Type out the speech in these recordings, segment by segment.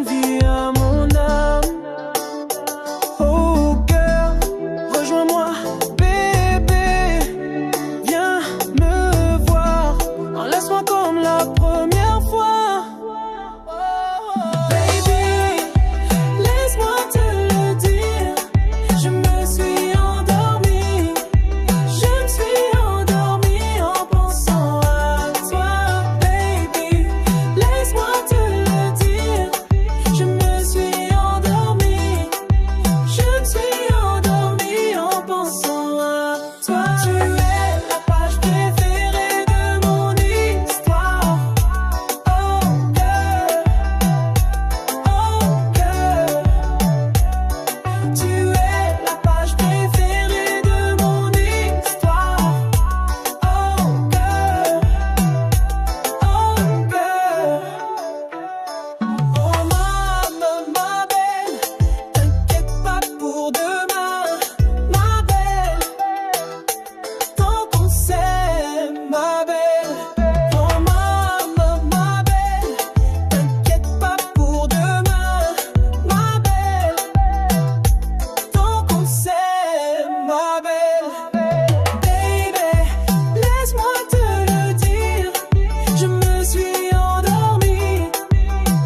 vie à mon âme. Oh girl, rejoins-moi, bébé. Viens me voir, enlace-moi comme la première fois. Baby, laisse-moi te le dire. Je me suis endormie. Je me suis endormie en pensant à toi, baby. Laisse-moi te le dire. Je me suis endormie. Je me suis endormie en pensant à toi. Tu es la page préférée de mon histoire. Oh girl, oh girl. Tu es la page préférée de mon histoire. Oh girl, oh girl. Oh ma belle, t'inquiète pas pour demain, ma belle. Tant qu'on s'aime, ma belle. Oh ma belle, t'inquiète pas pour demain, ma belle. Tant qu'on s'aime, ma belle. Baby, laisse-moi te le dire. Je me suis endormie.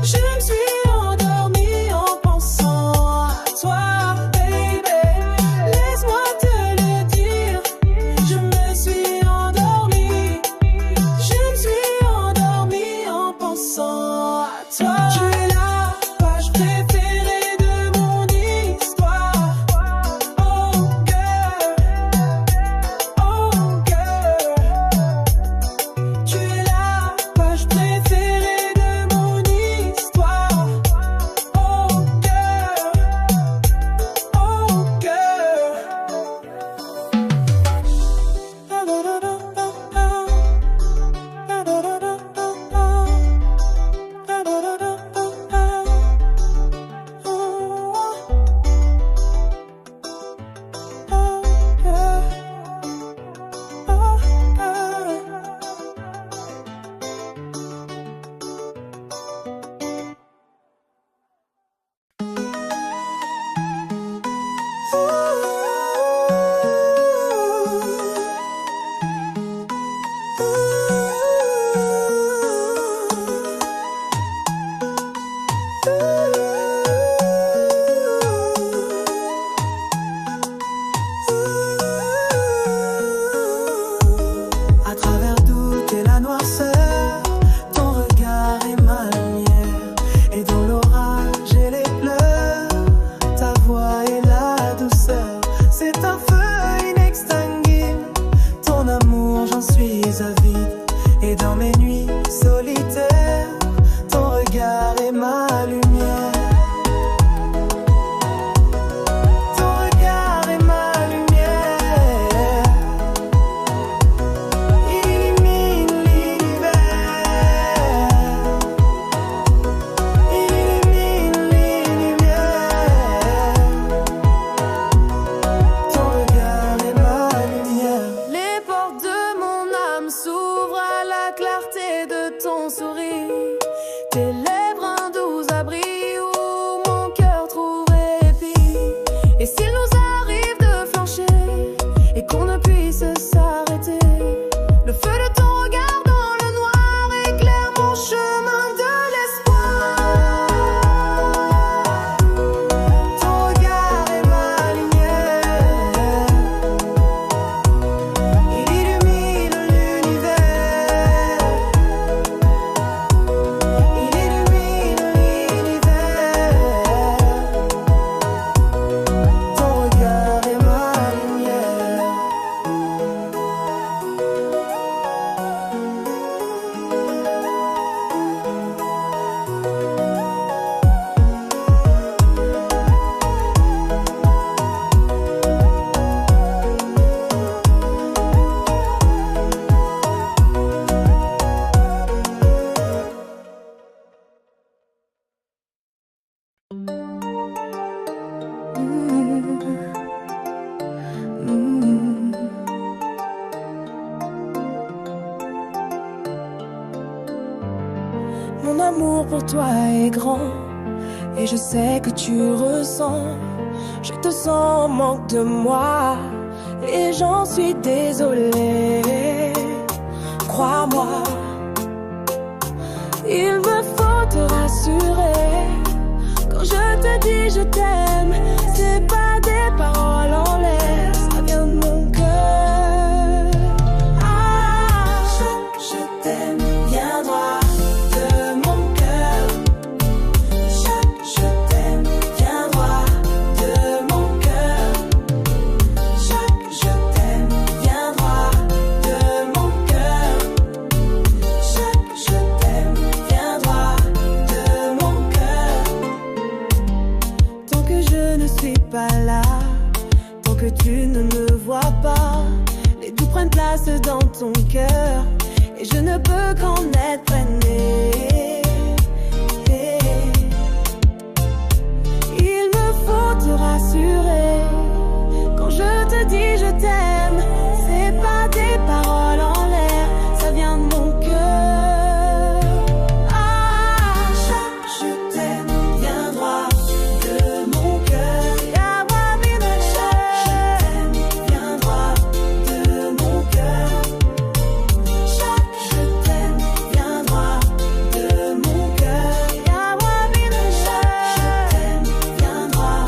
Je me suis endormie en pensant à toi, baby. Laisse-moi te le dire. Je me suis endormie. Je me suis endormie en pensant à toi. Tu es la page préférée de mon histoire. Oh girl, oh girl. Tu es la page préférée de mon histoire. Oh girl, oh girl. À travers doute et la noirceur, ton regard est ma lumière. Et dans l'orage et les pleurs, ta voix est la douceur. C'est un feu inextinguible, ton amour j'en suis avide. Et dans mes nuits solitaires, ton regard est ma lumière. Ton regard est ma lumière. Il illumine l'univers. Il illumine l'univers. Ton regard est ma lumière. Les portes de mon âme s'ouvrent à la clarté de ton sourire. Tes lèvres un doux abri où mon cœur trouve répit. Et s'il nous arrive de flancher et qu'on ne puisse s'arrêter, le feu de ton regard dans le noir éclaire mon chemin de l'espoir. Ton regard est ma lumière. Il illumine l'univers. Il illumine l'univers. Ton regard est ma lumière. Mon amour pour toi est grand, Et je sais que tu ressens, je te sens en manque de moi. Et j'en suis désolée, crois-moi. Il me faut te rassurer. Quand je te dis je t'aime, c'est pas des paroles en l'air, ça vient de mon cœur. Ah, je t'aime bien droit de mon cœur. Je t'aime bien droit de mon cœur. Je t'aime bien droit de mon cœur. Je t'aime bien droit de mon cœur. Tant que je ne suis pas là, tant que tu ne me vois pas, les doutes prennent place dans ton cœur et je ne peux qu'en être peinée. Il me faut te rassurer. Quand je te dis je t'aime, c'est pas des paroles en l'air, ça vient de mon cœur. Ah, je t'aime bien droit de mon cœur. Ya wabi de je t'aime bien droit de mon cœur. Je t'aime bien droit de mon cœur. Ya wabi de je t'aime bien droit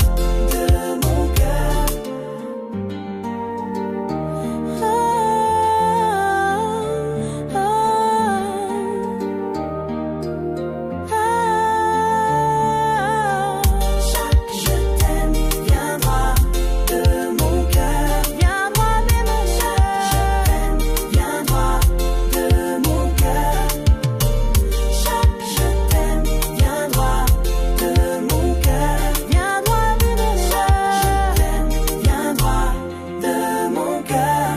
de mon cœur. Je t'aime bien droit de mon cœur. Bien droit de mon cœur. Je t'aime bien droit de mon cœur. Je t'aime bien droit de mon cœur. Bien droit de mon cœur. Je t'aime bien droit de mon cœur.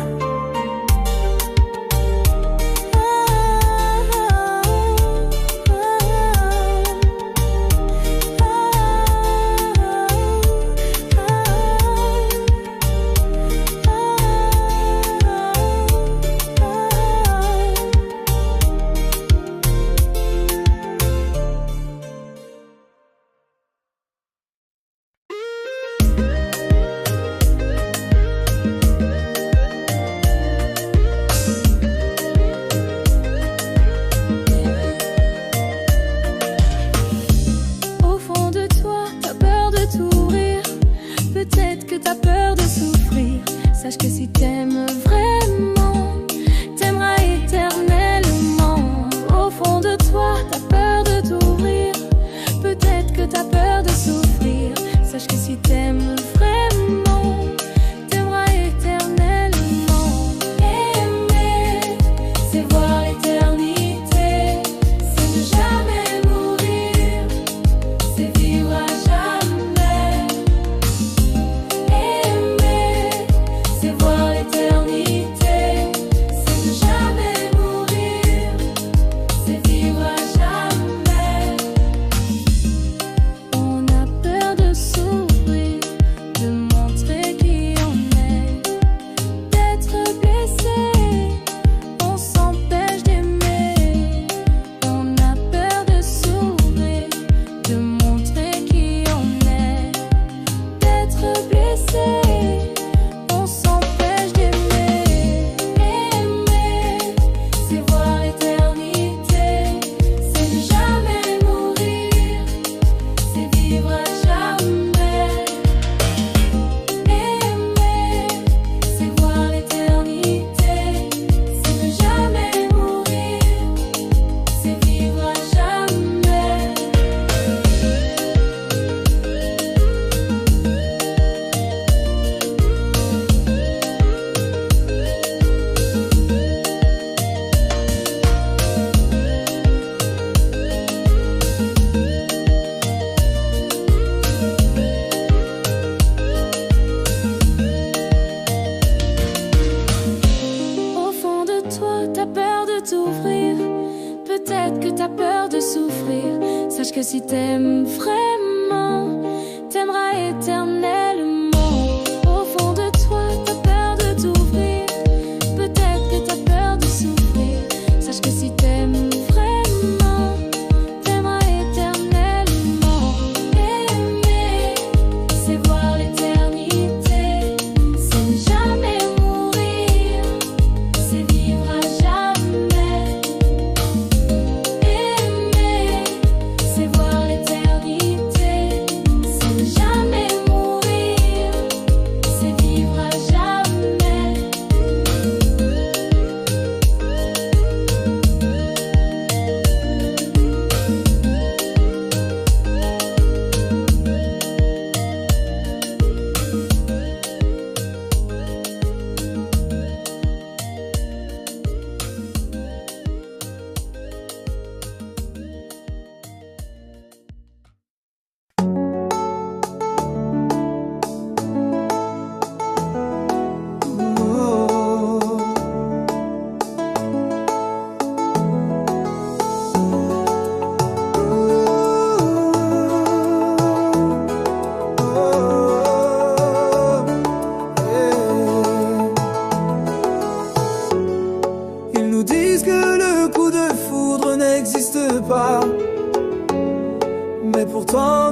Au fond de toi, t'as peur de t'ouvrir. Peut-être que t'as peur de souffrir. Sache que si t'aimes vraiment, t'aimeras éternellement. Au fond de toi, t'as peur de t'ouvrir. Peut-être que t'as peur de souffrir. Sache que si t'aimes vraiment, t'aimeras éternellement. Aimer, c'est voir l'éternité. C'est ne jamais mourir. C'est vivre à jamais. Aimer, c'est voir l'éternité. C'est ne jamais mourir. C'est vivre à jamais. On a peur de s'ouvrir, de montrer qui on est, d'être blessé. On s'empêche d'aimer. On a peur de s'ouvrir, de montrer qui on est, d'être blessé. On s'empêche d'aimer. Aimer, c'est voir l'éternité. C'est ne jamais mourir. C'est vivre à jamais. Aimer, c'est voir l'éternité. C'est ne jamais mourir. C'est vivre à jamais. Au fond de toi, t'as peur de t'ouvrir. Peut-être que t'as peur de souffrir. Sache que si t'aimes vraiment, t'aimeras éternellement. Au fond de toi, t'as peur de t'ouvrir. Peut-être que t'as peur de souffrir. Sache que si t'aimes vraiment, t'aimeras éternellement.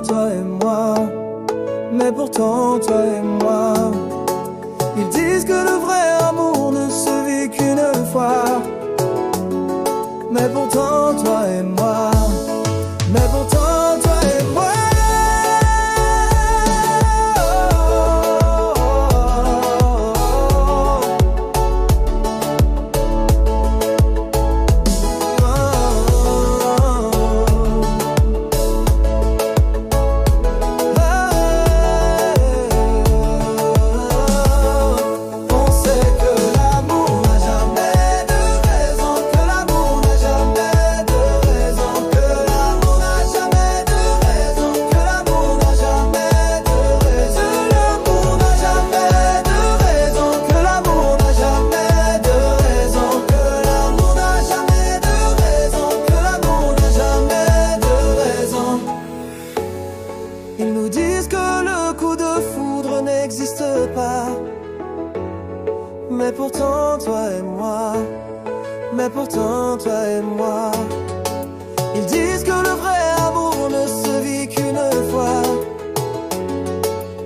toi et moi. Mais pourtant, toi et moi. Ils disent que le vrai amour ne se vit qu'une fois. Mais pourtant, toi et moi. Mais pourtant, toi et moi. Mais pourtant toi et moi, mais pourtant toi et moi. Ils disent que le vrai amour ne se vit qu'une fois.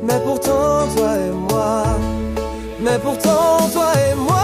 Mais pourtant toi et moi, mais pourtant toi et moi.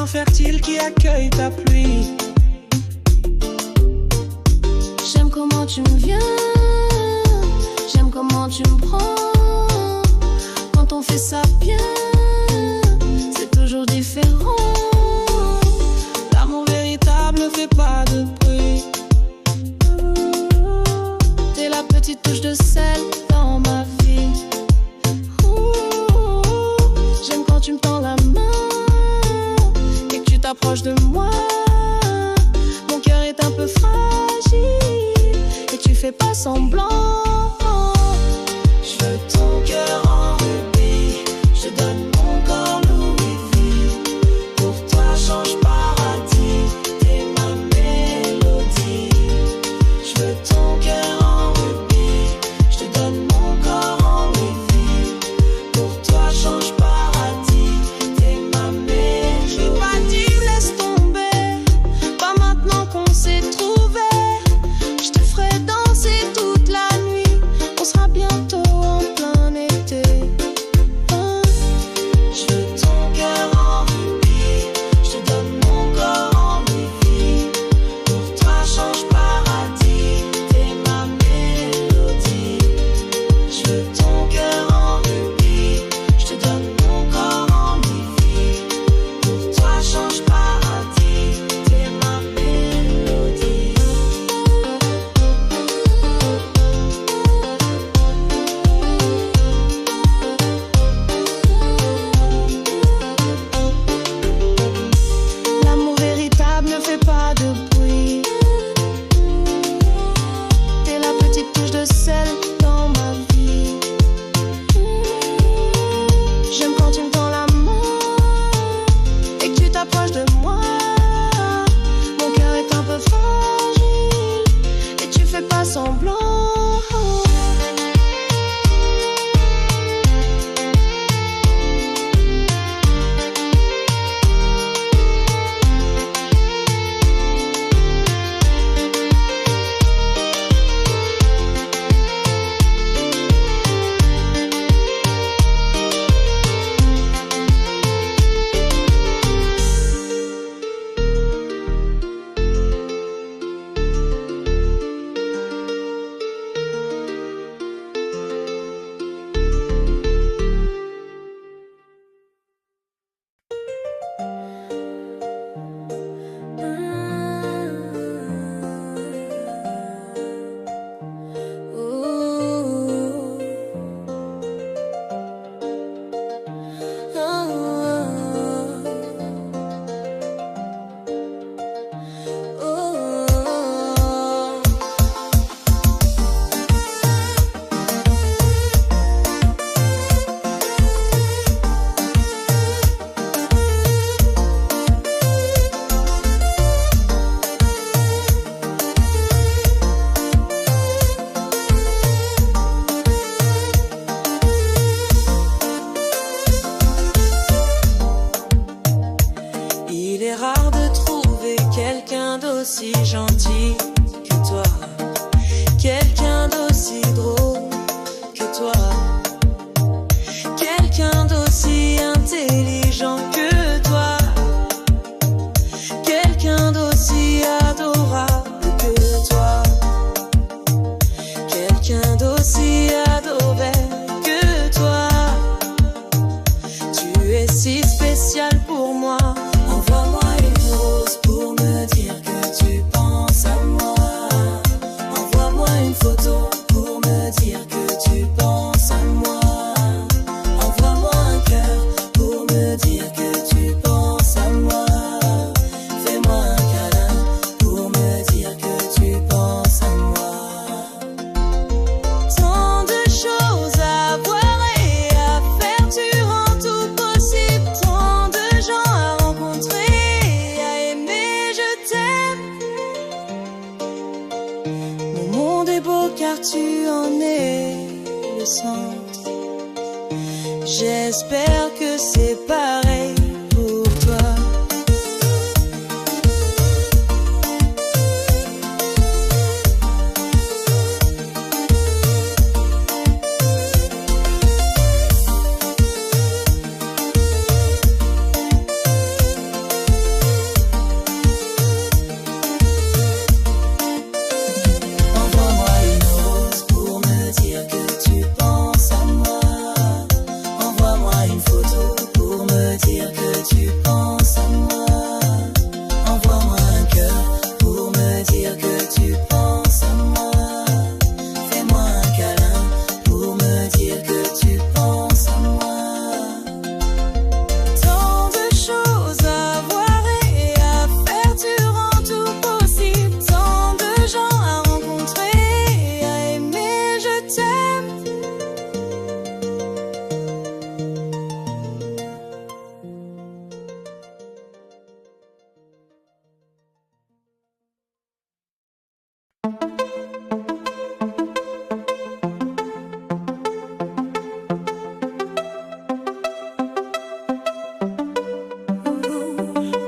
Fertile qui accueille ta pluie. J'aime comment tu me viens, j'aime comment tu me prends. Quand on fait ça bien, c'est toujours différent. L'amour véritable ne fait pas de bruit. T'es la petite touche de sel dans ma vie. J'aime quand tu me tends la main, t'approches de moi. Mon cœur est un peu fragile et tu fais pas semblant. Je veux ton cœur en rubis, je donne mon corps Louis V. Pour toi change paradis, t'es ma mélodie. Je veux ton cœur en rubis, je te donne mon corps en Louis V. Pour toi change paradis, t'es ma mélodie. Je pas dire laisse tomber, pas maintenant qu'on s'est trouvé. Je te ferai danser toute la nuit. tu en es le sens. J'espère que c'est pareil pour toi.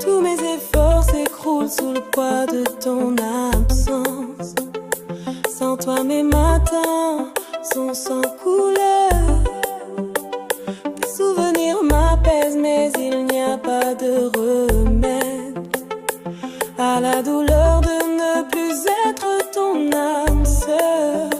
Tous mes efforts s'écroulent sous le poids de ton absence. Sans toi mes matins sont sans couleur. Tes souvenirs m'apaisent mais il n'y a pas de remède à la douleur de ne plus être ton âme sœur.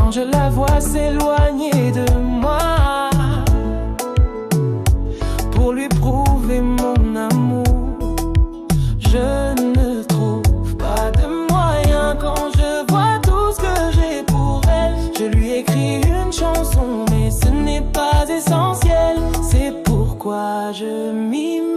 Je la vois s'éloigner de moi pour lui prouver mon amour. Je ne trouve pas de moyens quand je vois tout ce que j'ai pour elle. Je lui écris une chanson mais ce n'est pas essentiel. C'est pourquoi je m'y mets.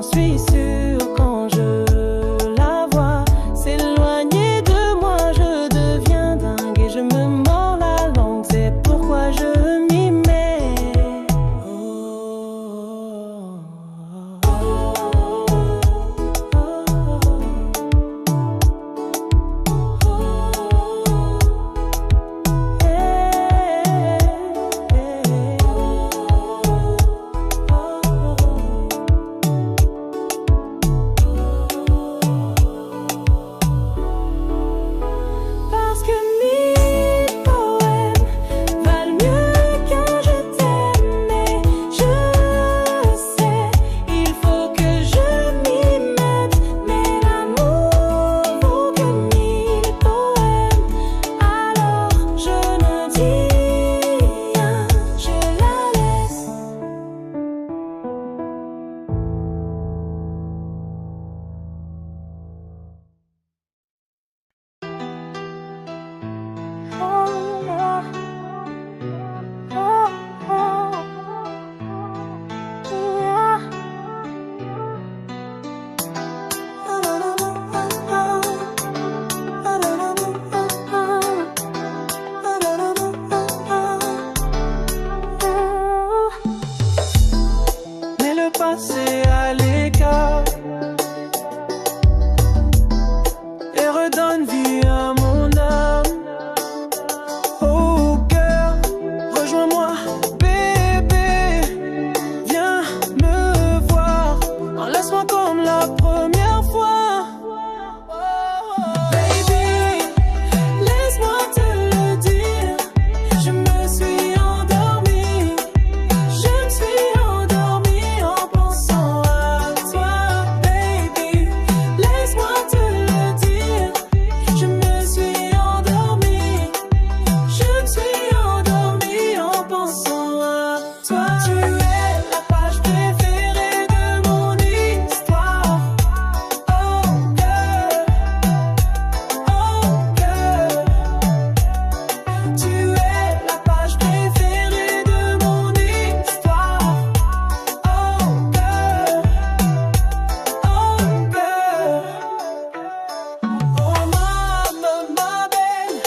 j'en suis sûre quand je la vois s'éloigner de moi, je deviens dingue et je me mords la langue. C'est pourquoi je m'y mets. Parce que mille poèmes valent mieux qu'un je t'aime. Et je sais, il faut que je m'y mette. Mais l'amour vaut que mille poèmes. Alors je ne dis rien, je la laisse. Mets le passé à l'écart et redonne vie à mon âme. Oh cœur, rejoins-moi, bébé. Viens me voir, enlace-moi comme la première fois. Baby, laisse-moi te le dire. Je me suis endormie. Je me suis endormie en pensant à toi. Baby, laisse-moi te le dire. Je me suis endormie. Je me suis endormie en pensant à toi. Tu es la page préférée de mon histoire. Oh cœur, oh cœur. Tu es la page préférée de mon histoire. Oh cœur, oh cœur. Oh ma belle,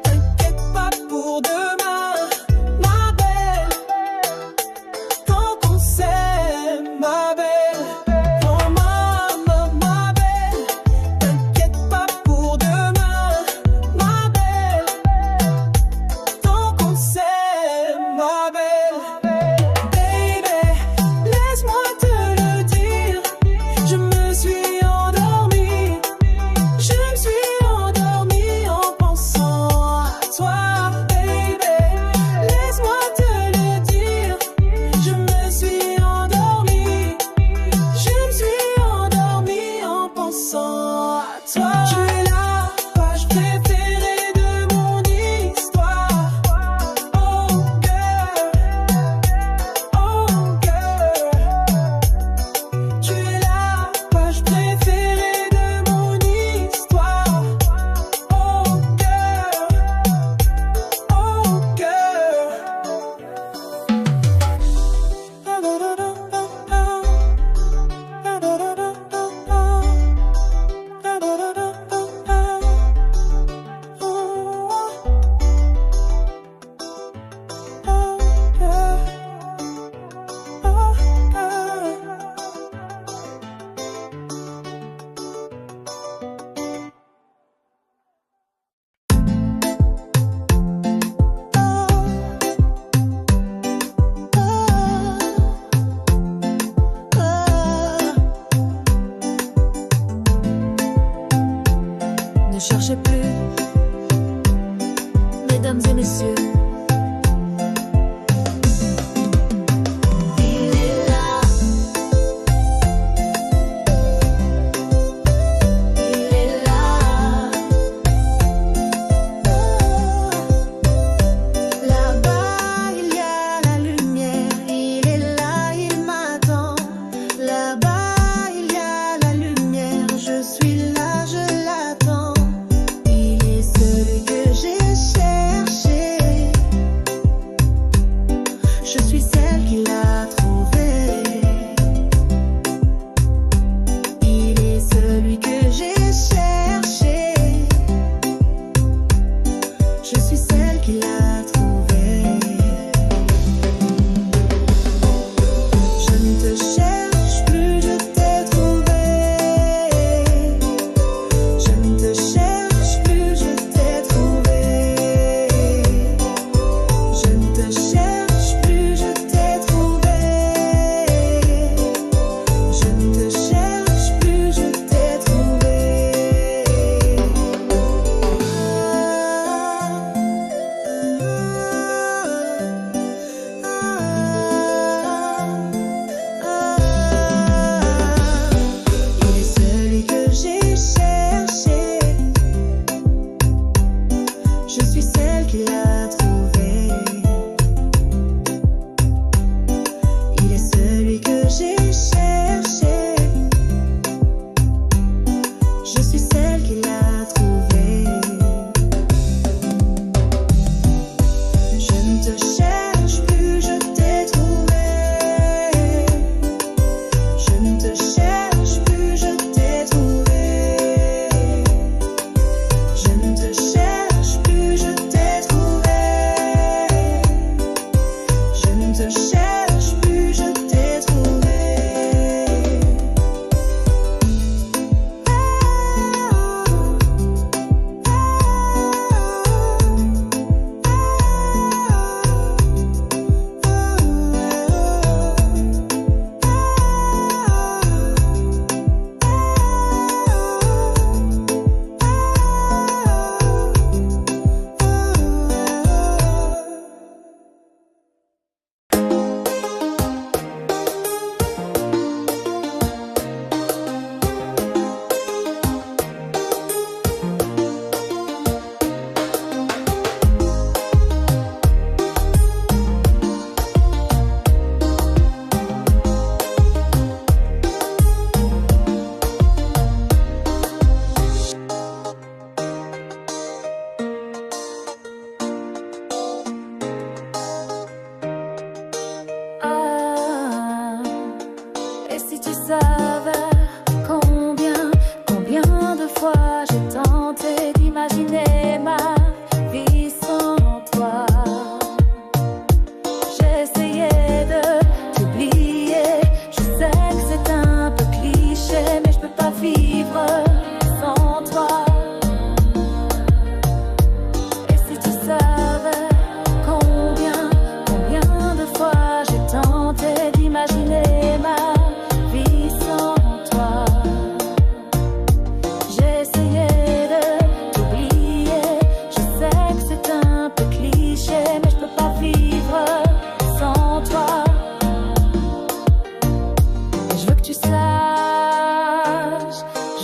t'inquiète pas pour demain, ma belle. Tant qu'on s'aime, ma belle. Oh ma belle, t'inquiète pas pour demain, ma belle. Tant qu'on s'aime, ma belle. Baby, laisse-moi te le dire. Je me suis endormie. Je me suis endormie en pensant à toi. Baby, laisse-moi te le dire. Je me suis endormie. Je me suis endormie en pensant à toi. Tu es la page préférée de mon histoire. Oh cœur, oh cœur. Tu es la page préférée de mon histoire. Oh cœur, oh Ne cherchez plus, mesdames et messieurs. Il est là. Il est là. Là-bas, il y a la lumière. Il est là, il m'attend. Là-bas, il y a la lumière. Je suis là, je l'attends. Il est celui que j'ai cherché.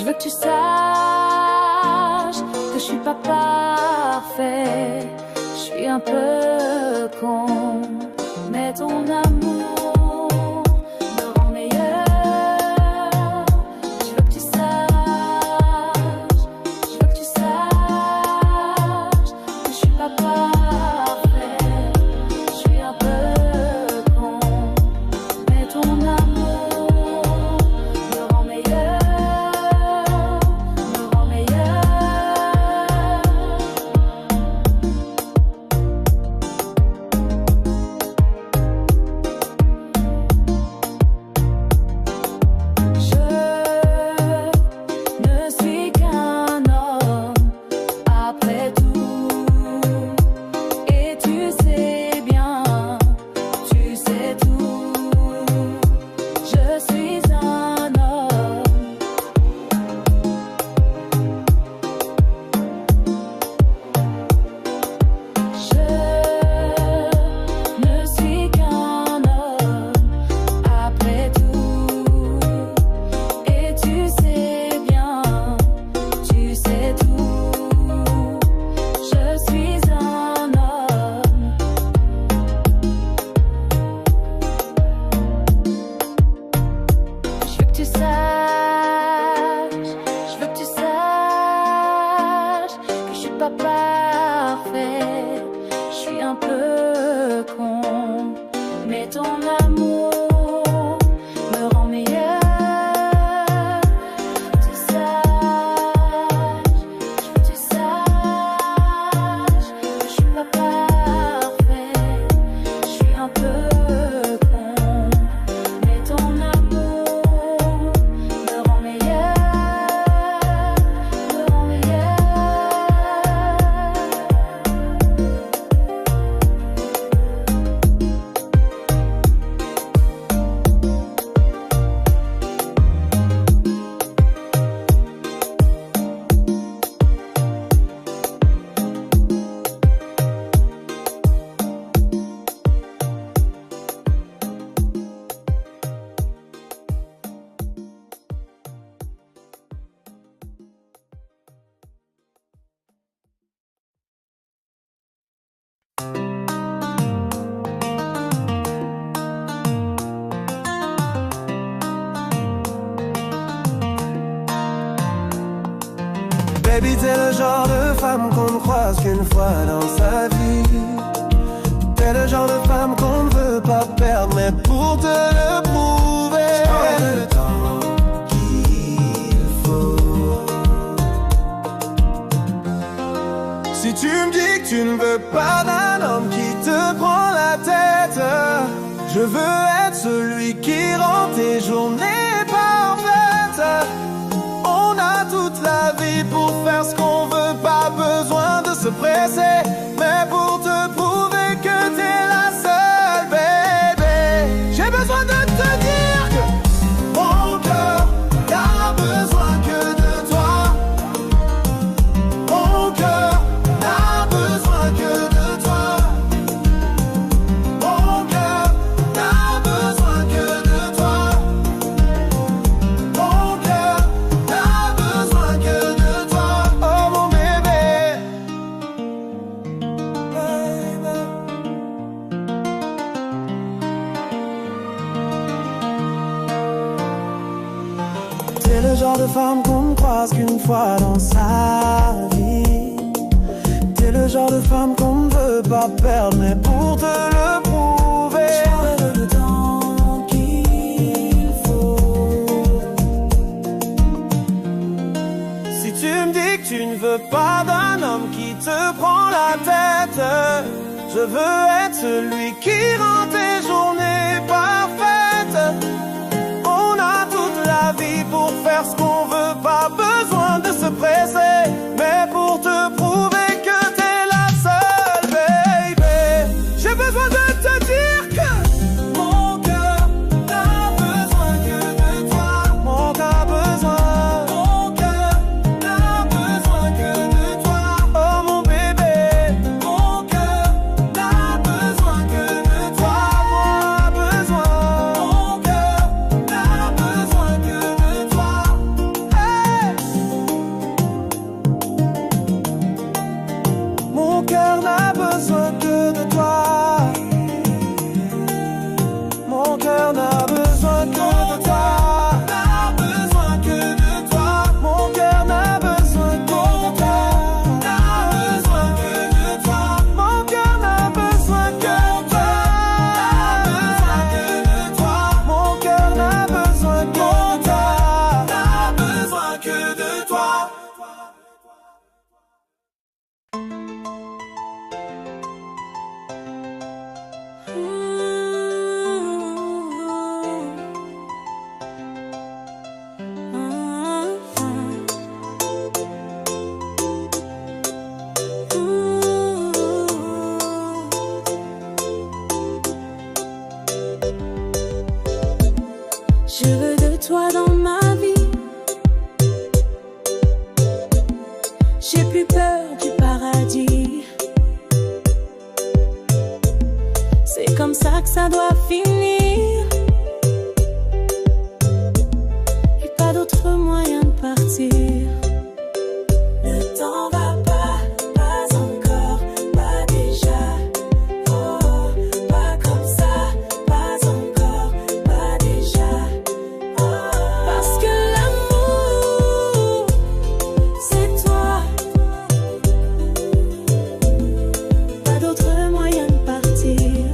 veux que tu saches que je suis pas parfait. Je suis un peu con, mais ton amour me rend meilleur. Je veux que tu saches, je veux que tu saches que je suis pas parfait. Je suis un peu con, mais ton amour me rend meilleur. Baby, t'es le genre de femme qu'on ne croise qu'une fois dans sa vie. T'es le genre de femme qu'on ne veut pas perdre, mais pour te le prouver, je prends le temps qu'il faut. Si tu me dis que tu ne veux pas d'un homme qui te prend la tête, je veux être celui qui rend tes journées parfaites. On a toute la vie pour faire ce qu'on veut, pas besoin de se presser. Mais pour te prouver que t'es la seule, baby, j'ai besoin de te dire que mon cœur n'a besoin que de toi. Mon cœur n'a besoin que de toi. Mon cœur n'a besoin que de toi. Mon cœur n'a besoin que de toi. Oh mon bébé, baby. T'es le genre de femme qu'on ne croise qu'une fois dans sa vie. T'es le genre de femme qu'on ne veut pas perdre, mais pour te le prouver, je prendrai le temps qu'il faut. Si tu me dis que tu ne veux pas d'un homme qui te prend la tête, je veux être celui qui rend tes journées parfaites. On a toute la vie pour faire ce qu'on veut, pas besoin de se presser. Mais pour te prouver que t'es la seule, baby, j'ai besoin de te dire que mon cœur n'a besoin que de toi. Mon cœur a besoin. Mon cœur n'a besoin que de toi. Oh mon bébé, mon cœur n'a besoin que de toi. Moi a besoin. Mon cœur J'ai plus peur du paradis. C'est comme ça que ça doit finir. Et pas d'autre moyen de partir. Ne t'en vas pas encore, pas déjà. Oh, pas comme ça, pas encore, pas déjà. Oh, parce que l'amour, c'est toi. Pas d'autre moyen de partir.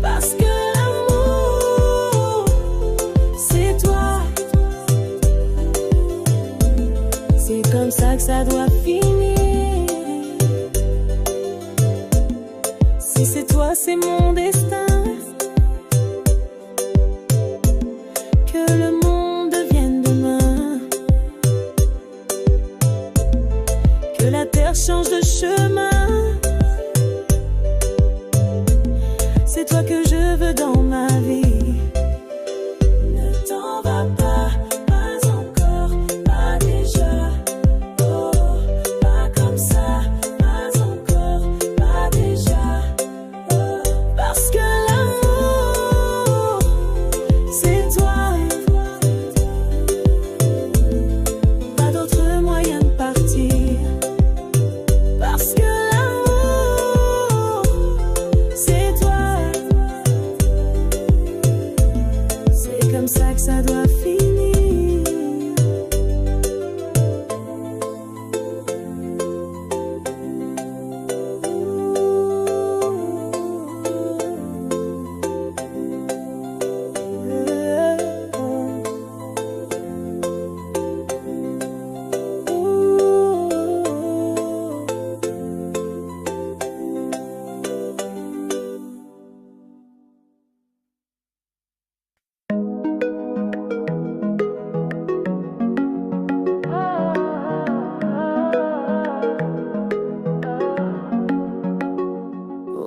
Parce que l'amour, c'est toi. C'est comme ça que ça doit finir. Si c'est toi, c'est mon destin. Que le monde devienne demain. Que la terre change de chemin. C'est toi que je veux dans ma vie. Ne t'en vas pas encore, pas déjà. Oh, pas comme ça, pas encore, pas déjà. Oh, parce que l'amour, c'est toi. Pas d'autre moyen de partir. Parce que l'amour, c'est toi. C'est comme ça que ça doit finir.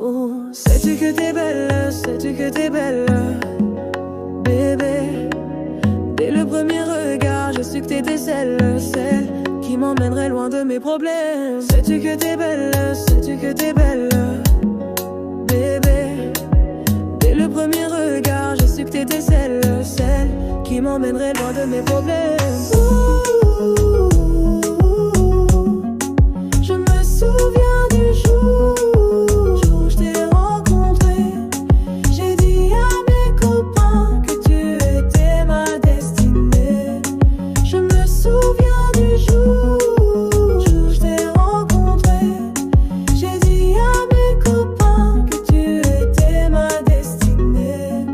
Oh, sais-tu que t'es belle, sais-tu que t'es belle, bébé. Dès le premier regard, je su que t'étais celle qui m'emmènerait loin de mes problèmes. Sais-tu que t'es belle, sais-tu que t'es belle, bébé. Dès le premier regard, je su que t'étais celle qui m'emmènerait loin de mes problèmes. Je me souviens du jour où je t'ai rencontré. J'ai dit à mes copains que tu étais ma destinée. Je me souviens du jour où je t'ai rencontré. J'ai dit à mes copains que tu étais ma destinée.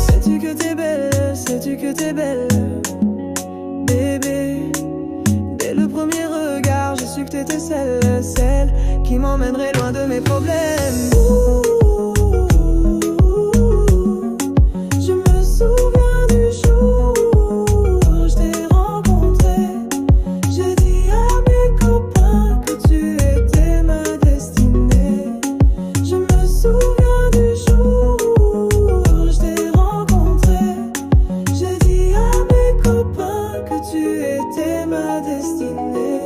Sais-tu que t'es belle, sais-tu que t'es belle, bébé. Dès le premier regard, j'ai su que t'étais celle qui m'emmènerait loin de mes problèmes. Je me souviens du jour où je t'ai rencontré. J'ai dit à mes copains que tu étais ma destinée. Je me souviens du jour où je t'ai rencontré. J'ai dit à mes copains que tu étais ma destinée.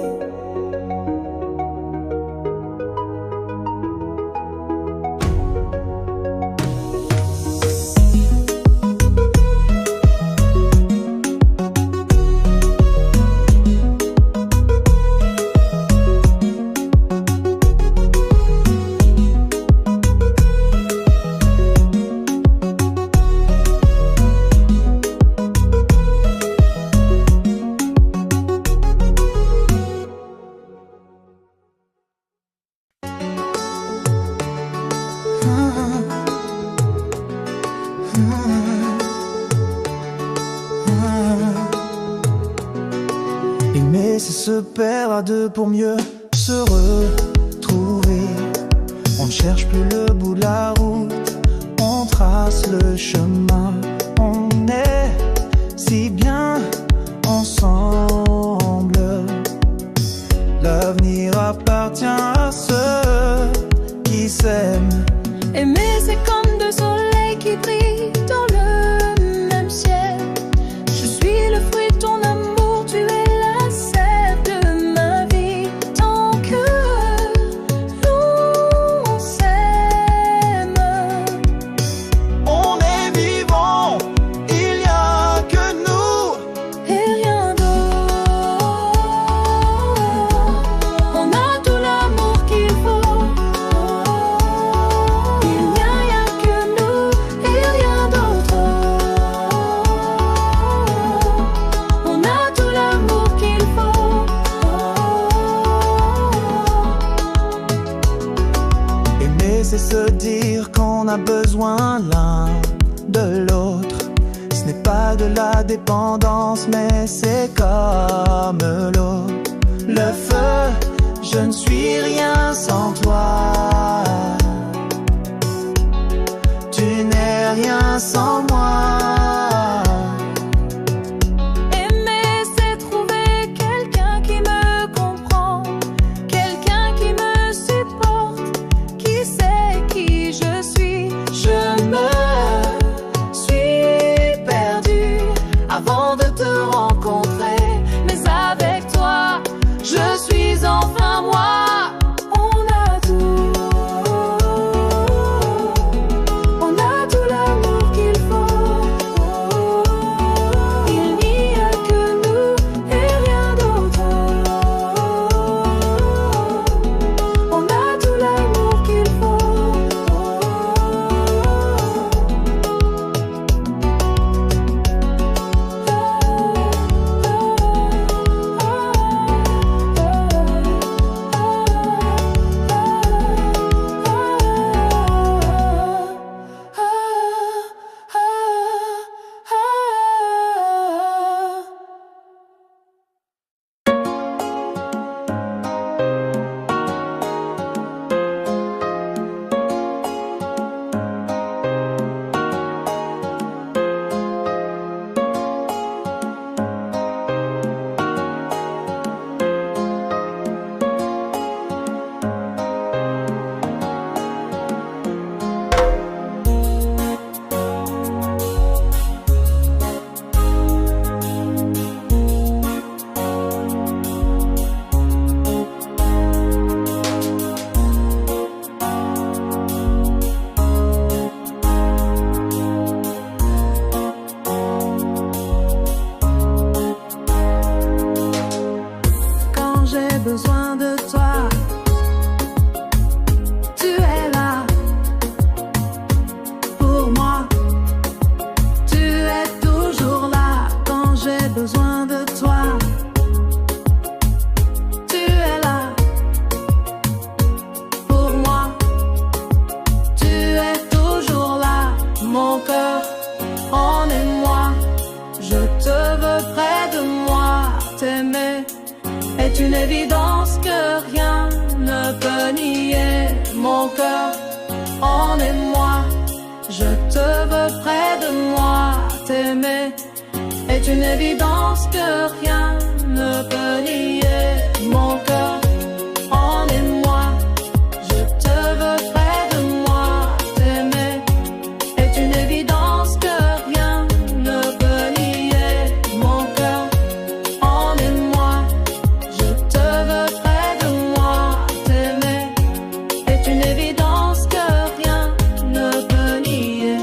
Aimer, c'est se perdre à deux pour mieux se retrouver. On ne cherche plus le bout de la route, on chemin. On est si bien ensemble. L'avenir appartient à ceux qui s'aiment. Aimer, c'est comme deux soleils qui brillent dans le même ciel. Je suis le fruit de ton amour, tu es la sève de ma vie. Tant que l'on s'aime, On est vivant, il n'y a que nous. et rien d'autre. On a tout l'amour qu'il faut. Il n'y a que nous et rien d'autre. On a tout l'amour qu'il faut. Aimer, c'est se dire qu'on a besoin l'un de l'autre. Ce n'est pas de la dépendance, mais c'est comme l'eau. Le feu, je ne suis rien sans toi. Tu n'es rien sans moi. Aimer, c'est trouver quelqu'un qui me comprend, quelqu'un qui me supporte, qui sait qui je suis. Je me suis perdue avant de te rencontrer, mais avec toi, je suis enfin moi. On a tout. On a tout l'amour qu'il faut. Il n'y a que nous et rien d'autre. On a tout l'amour qu'il faut. Quand j'ai besoin de toi, tu es là pour moi. Tu es toujours là quand j'ai besoin de toi. Tu es là pour moi. Tu es toujours là, mon cœur en émoi. Je te veux près de moi, t'aimer est une évidence que rien ne peut nier. Mon cœur en émoi, je te veux près de moi, t'aimer est une évidence que rien ne peut nier. Mon cœur en émoi, je te veux près de moi, t'aimer est une évidence que rien ne peut nier. Mon cœur en émoi, je te veux près de moi, t'aimer est une évidence que rien ne peut nier.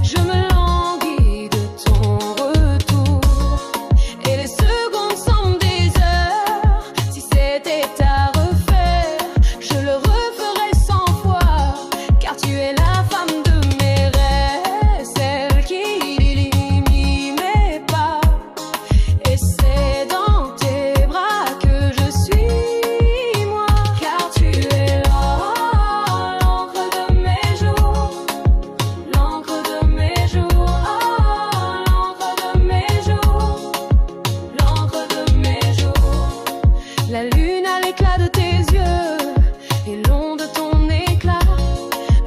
Je me languis de ton retour. Et les secondes semblent des heures. Si c'était à refaire, je le referais 100 fois. Car tu es la femme de mes rêves, celle qui illumine mes pas. Et c'est dans tes bras que je suis moi. Car tu es là, l'encre de mes jours. L'encre de mes jours, l'encre de mes jours. L'encre de mes jours. La lune à l'éclat de tes yeux et l'onde de ton éclat.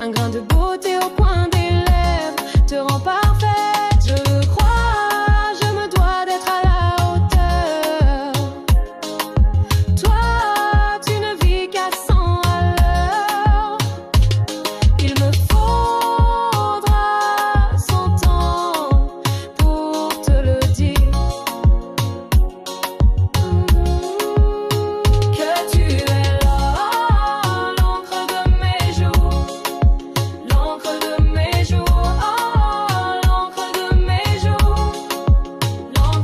Un grain de beauté au coin des lèvres te rend parfaite. Je crois, je me dois d'être à la hauteur. Toi, tu ne vis qu'à 100 à l'heure. Il me faudra 100 ans pour te le dire. Que tu es là, l'encre de mes jours. L'encre de mes jours, l'encre de mes jours.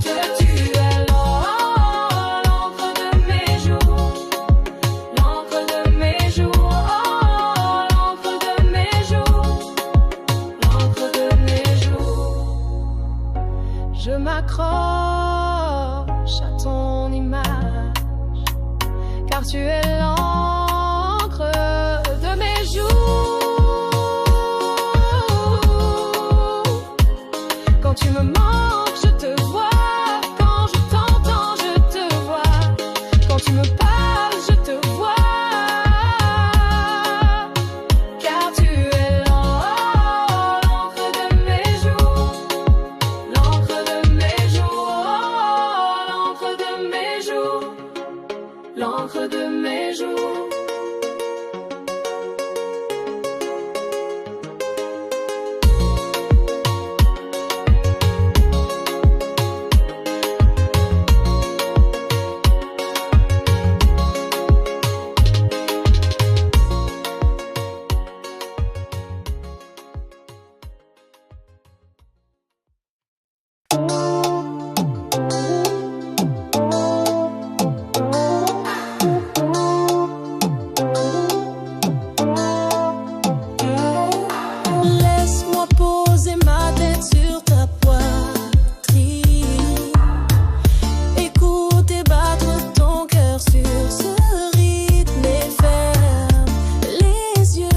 Que tu es là, l'encre de mes jours. L'encre de mes jours, l'encre de mes jours. L'encre de mes jours. Je m'accroche à ton image, car tu es l'encre de mes jours. Quand tu me manques, je te vois. Quand je t'entends, je te vois. Quand tu me parles, je te vois. Car tu es l'encre de mes jours. L'encre de mes jours. L'encre de mes jours. L'encre de mes jours. Laisse-moi poser ma tête sur ta poitrine. Écouter battre ton cœur sur ce rythme et ferme les yeux.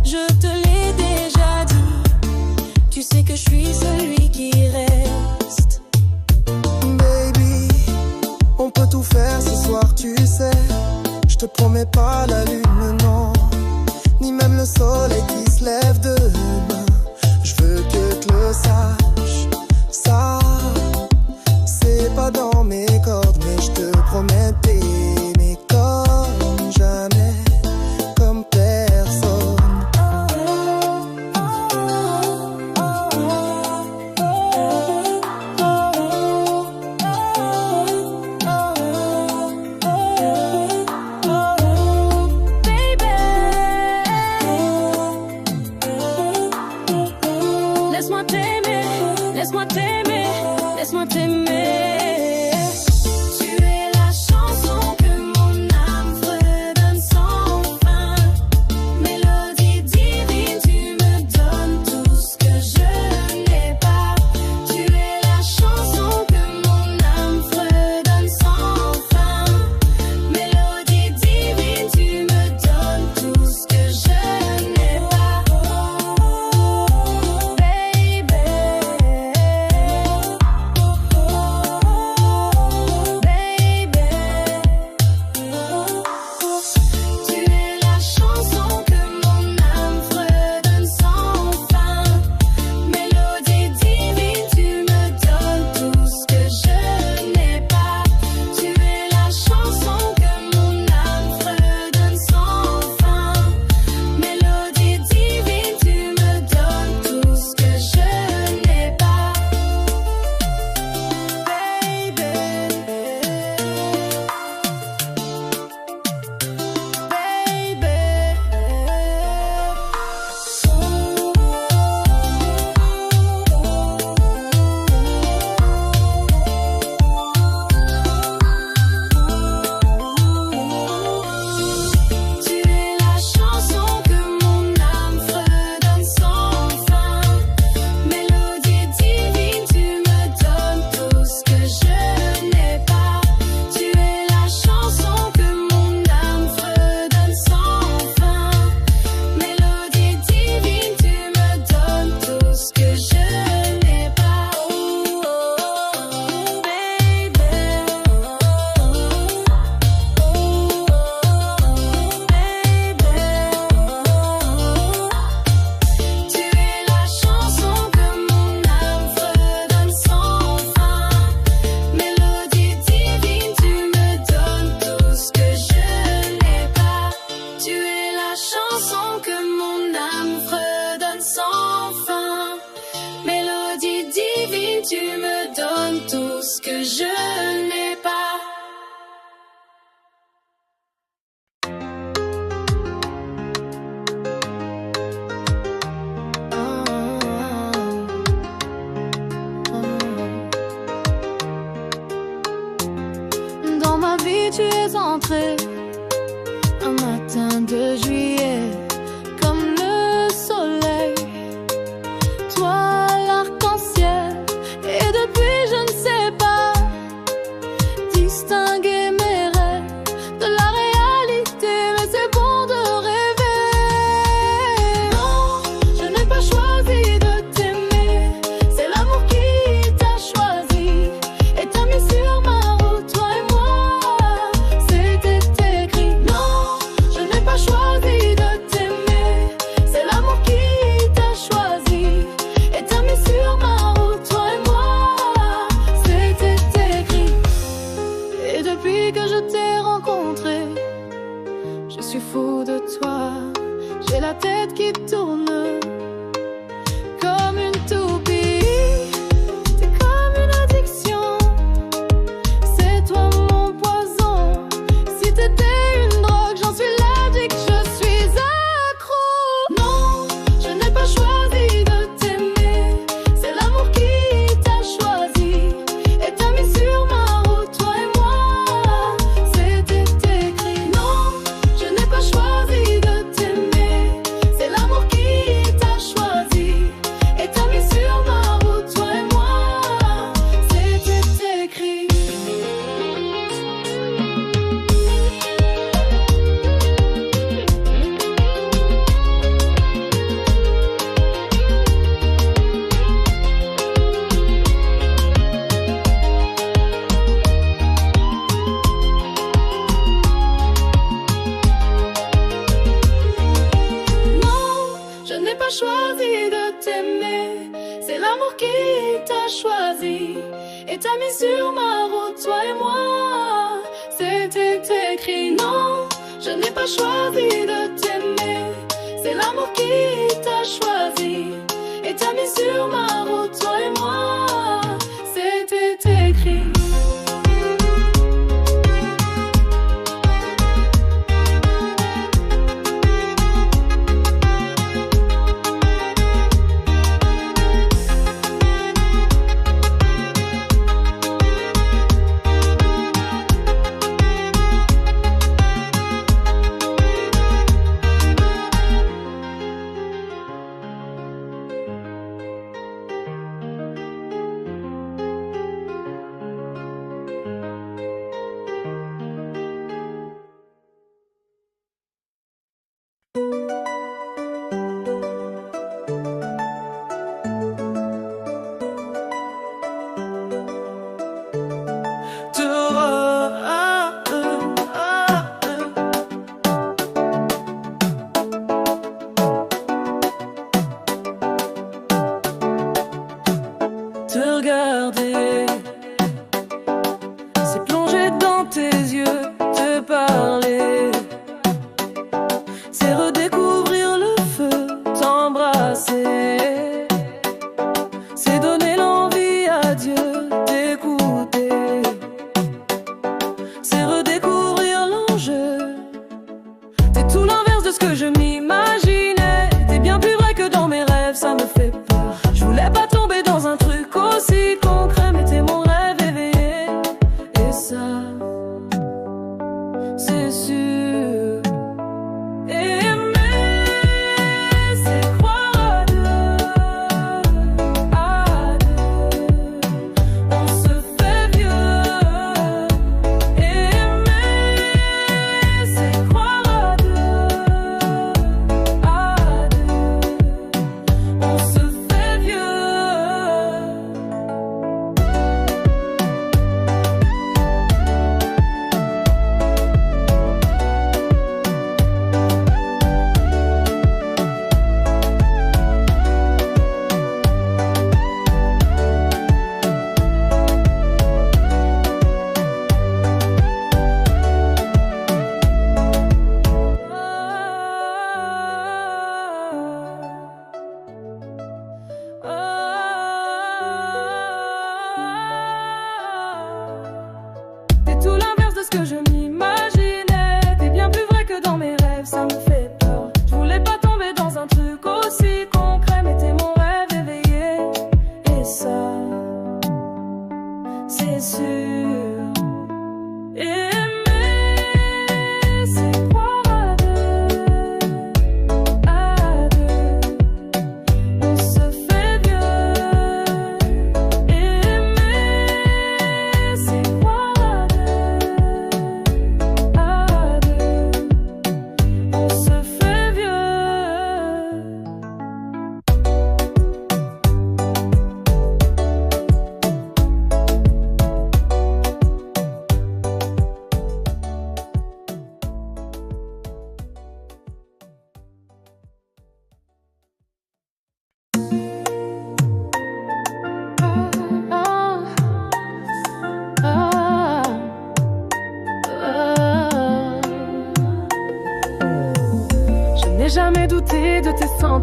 Je te l'ai déjà dit, tu sais que je suis celui qui reste. Baby, on peut tout faire ce soir, tu sais. Je te promets pas la lune, non, ni même le soleil qui se lève demain. Je veux que tu le saches, ça, c'est pas dans mes cordes, mais je te promets t'aimer comme jamais, comme personne. Laisse-moi t'aimer, laisse-moi t'aimer, laisse-moi t'aimer. Tu es la chanson que mon âme fredonne sans fin. Mélodie divine, tu me donnes tout ce que je n'ai pas. Tu es la chanson que mon âme fredonne sans fin. Mélodie divine, tu me donnes tout ce que je n'ai pas. Baby, concentrée. Un matin de juillet, comme le soleil, toi l'arc-en-ciel, et depuis je ne sais pas distinguer mes rêves de la réalité, mais c'est bon de rêver. Non, je n'ai pas choisi de t'aimer, c'est l'amour qui t'a choisi et t'a mis sur ma route, toi et moi, c'était écrit. Non, je n'ai pas choisi de t'aimer, c'est l'amour qui t'a choisi et t'a mis sur ma route, toi et moi, c'était écrit. Et depuis que je t'ai rencontré, je suis fou de toi, j'ai la tête qui tourne comme une toupie. T'es comme une addiction, c'est toi mon poison. Si t'étais une drogue, j'en suis l'addict, je suis accro. Non, je n'ai pas choisi de t'aimer, c'est l'amour qui t'a choisi et t'a mis sur ma route, toi et moi, c'était écrit. Non, je n'ai pas choisi de t'aimer, c'est l'amour qui t'a choisi et t'a mis sur ma route, toi et moi, c'était écrit. Non, je n'ai pas choisi de t'aimer, c'est l'amour qui t'a choisi et t'a mis sur ma route, toi et moi, c'était écrit. Non, je n'ai pas choisi de t'aimer, c'est l'amour qui t'a choisi et t'a mis sur ma route, toi et moi, c'était écrit. Te regarder, c'est plonger dans tes yeux, te parler, c'est redécouvrir le feu, t'embrasser, c'est donner l'envie à Dieu d'écouter, c'est redécouvrir l'enjeu. T'es tout l'inverse de ce que je m'imaginais, t'es bien plus vrai que dans mes rêves, ça me fait peur. Je voulais pas tomber dans un truc aussi concret, mais t'es mon rêve éveillé, et ça, c'est sûr. Aimer, c'est croire à deux, on se fait vieux. Aimer, c'est croire à deux, on se fait vieux.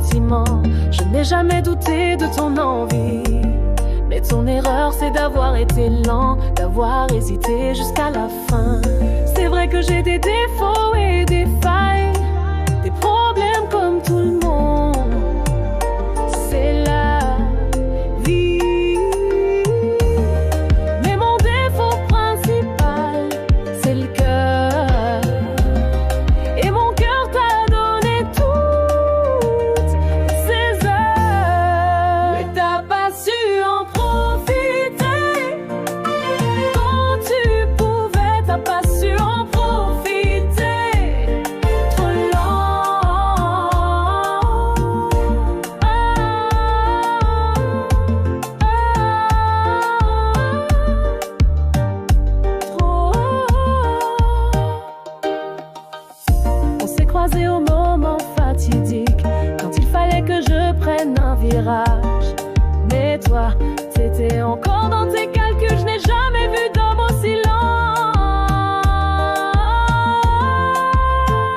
sentiments. Je n'ai jamais douté de ton envie. Mais ton erreur, c'est d'avoir été lent, d'avoir hésité jusqu'à la fin. C'est vrai que j'ai des défauts et des failles, des problèmes comme tout le monde. C'est la vie. Mais mon défaut principal, c'est le cœur. Et mon cœur t'a donné toutes ces heures. Mais t'as pas su en profiter. Quand tu pouvais, t'as pas su en profiter. Trop lent. Trop. On s'est croisés au moment fatidique, quand il fallait que je prenne un virage. Mais toi, t'étais encore dans tes calculs, je n'ai jamais vu d'homme aussi lent.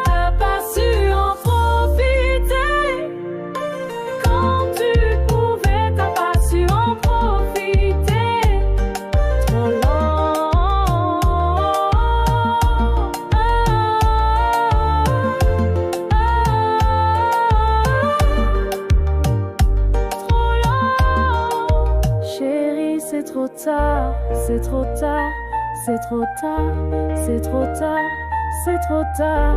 T'as pas su en profiter. Quand tu pouvais, t'as pas su en profiter. Trop lent. Trop lent. Chérie, c'est trop tard, c'est trop tard, c'est trop tard, c'est trop tard, c'est trop tard,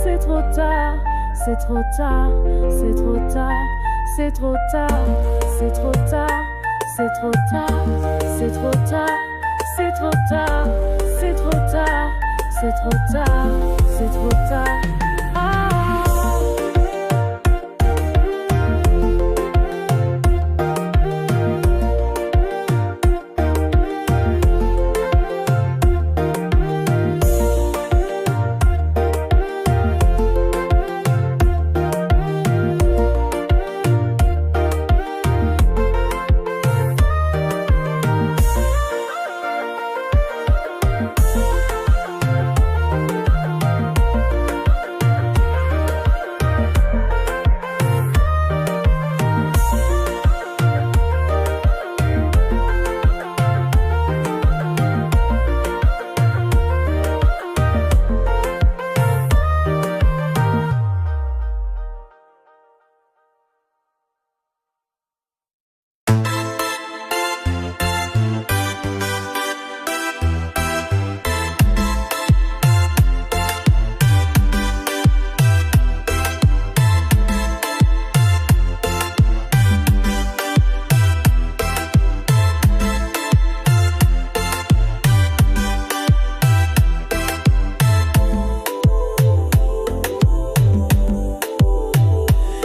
c'est trop tard, c'est trop tard, c'est trop tard, c'est trop tard, c'est trop tard, c'est trop tard, c'est trop tard, c'est trop tard, c'est trop tard, c'est trop tard, c'est trop tard. Ah.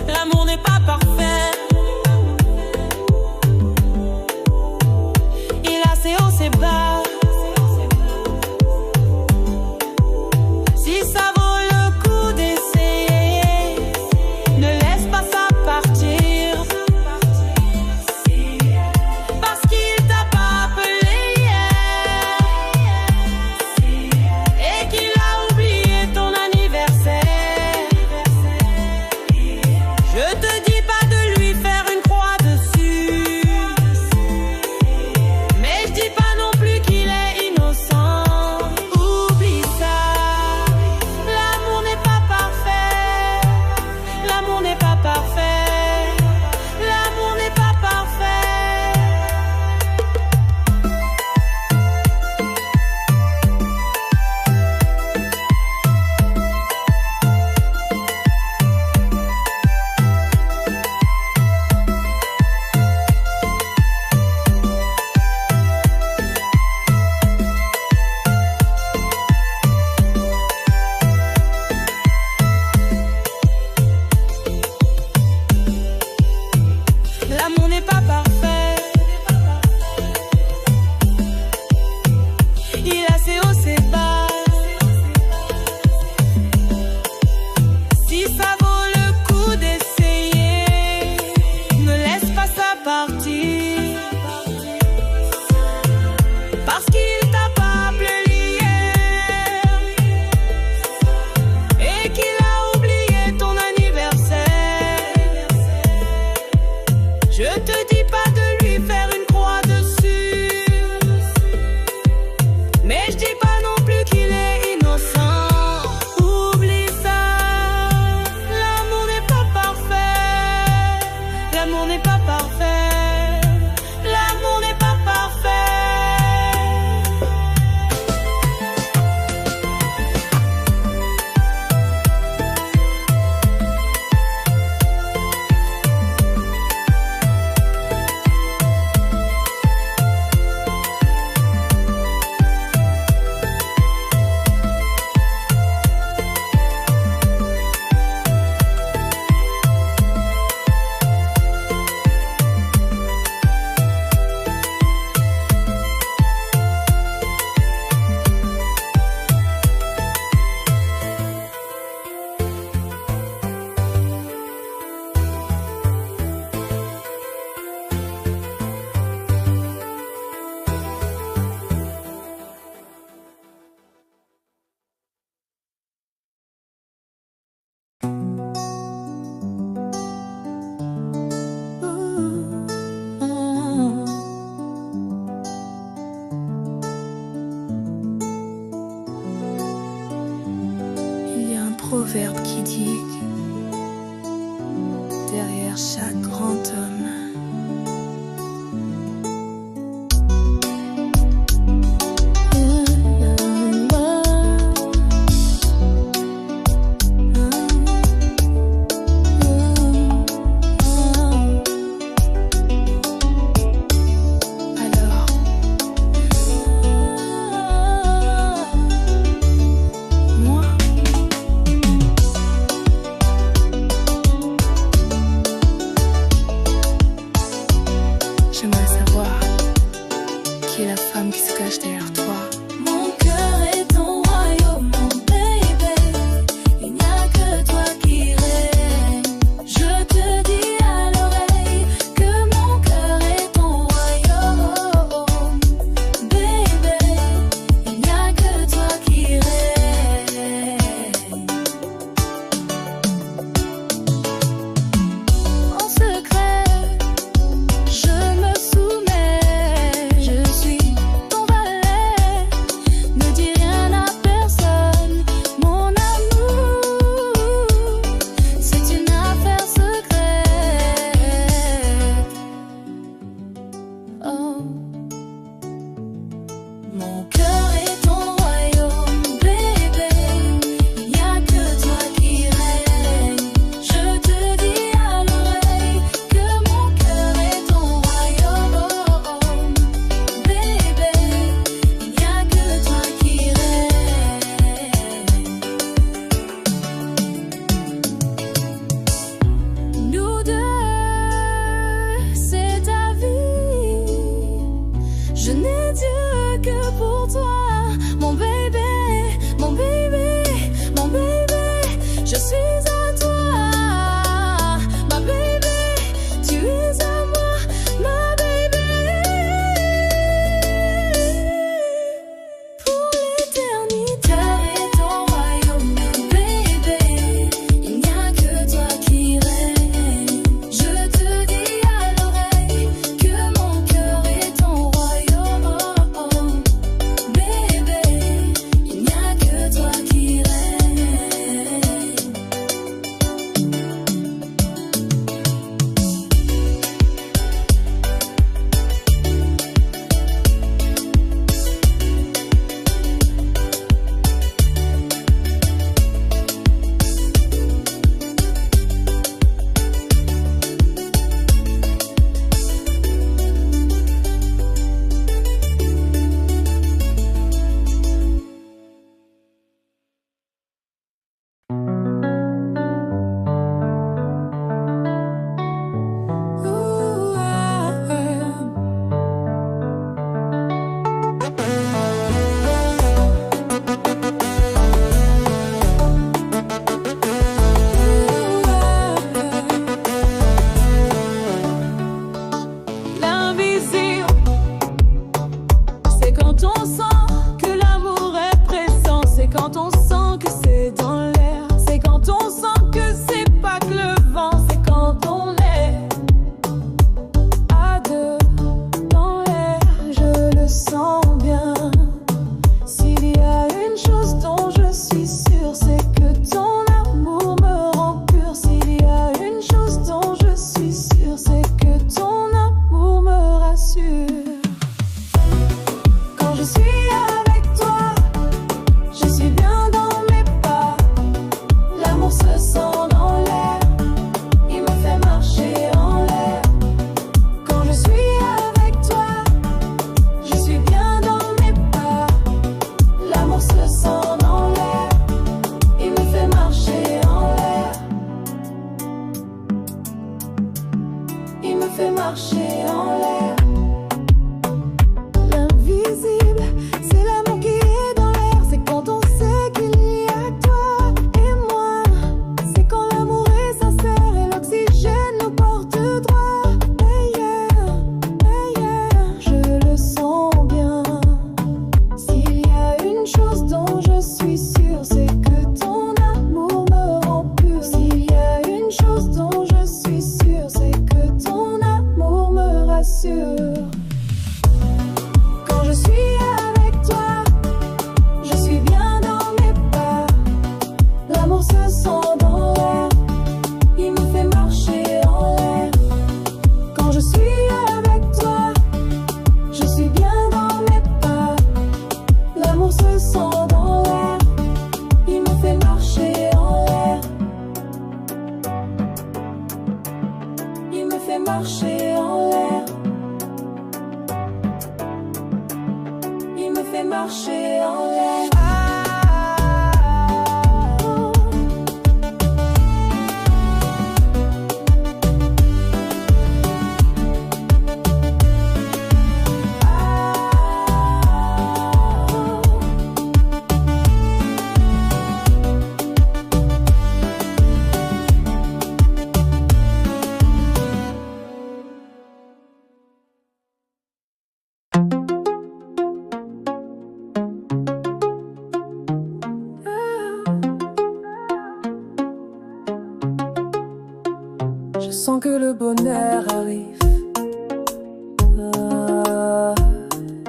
L'amour n'est pas parfait. Il a ses hauts, ses bas. Si ça vaut le coup d'essayer, ne laisse pas ça partir. Parce qu'il t'a pas appelé hier et qu'il a oublié ton anniversaire. Je te dis pas de lui faire une croix dessus, mais je dis pas non plus qu'il est innocent. Oublie ça. L'amour n'est pas parfait. L'amour n'est pas parfait. L'amour n'est pas parfait. L'amour n'est pas parfait. Il a ses hauts, ses bas. Si ça vaut le coup d'essayer, ne laisse pas ça partir. Parce qu'il t'a pas appelé hier et qu'il a oublié ton anniversaire. Je ne te dis pas de lui faire une croix dessus, mais je dis pas non plus qu'il est innocent. Oublie ça, l'amour n'est pas parfait. L'amour n'est pas parfait. L'amour n'est pas parfait. Il y a un proverbe qui dit que derrière chaque grand homme, alors moi marcher en l'air. L'invisible, c'est l'amour qui est dans l'air. C'est quand on sait qu'il y a toi et moi. C'est quand l'amour est sincère et l'oxygène nous porte droit. Hey yeah, je le sens bien. S'il y a une chose dont je suis sûre, c'est que ton amour me rend pur. S'il y a une chose dont je suis sûre, c'est que ton amour me rassure. Quand je suis avec toi, je suis bien dans mes pas. L'amour se sent dans l'air, il me fait marcher en l'air. Quand je suis avec toi, je suis bien dans mes pas. L'amour se sent dans l'air, il me fait marcher en l'air. Il me fait marcher en l'air. Il me fait marcher en l'air. Je sens que le bonheur arrive.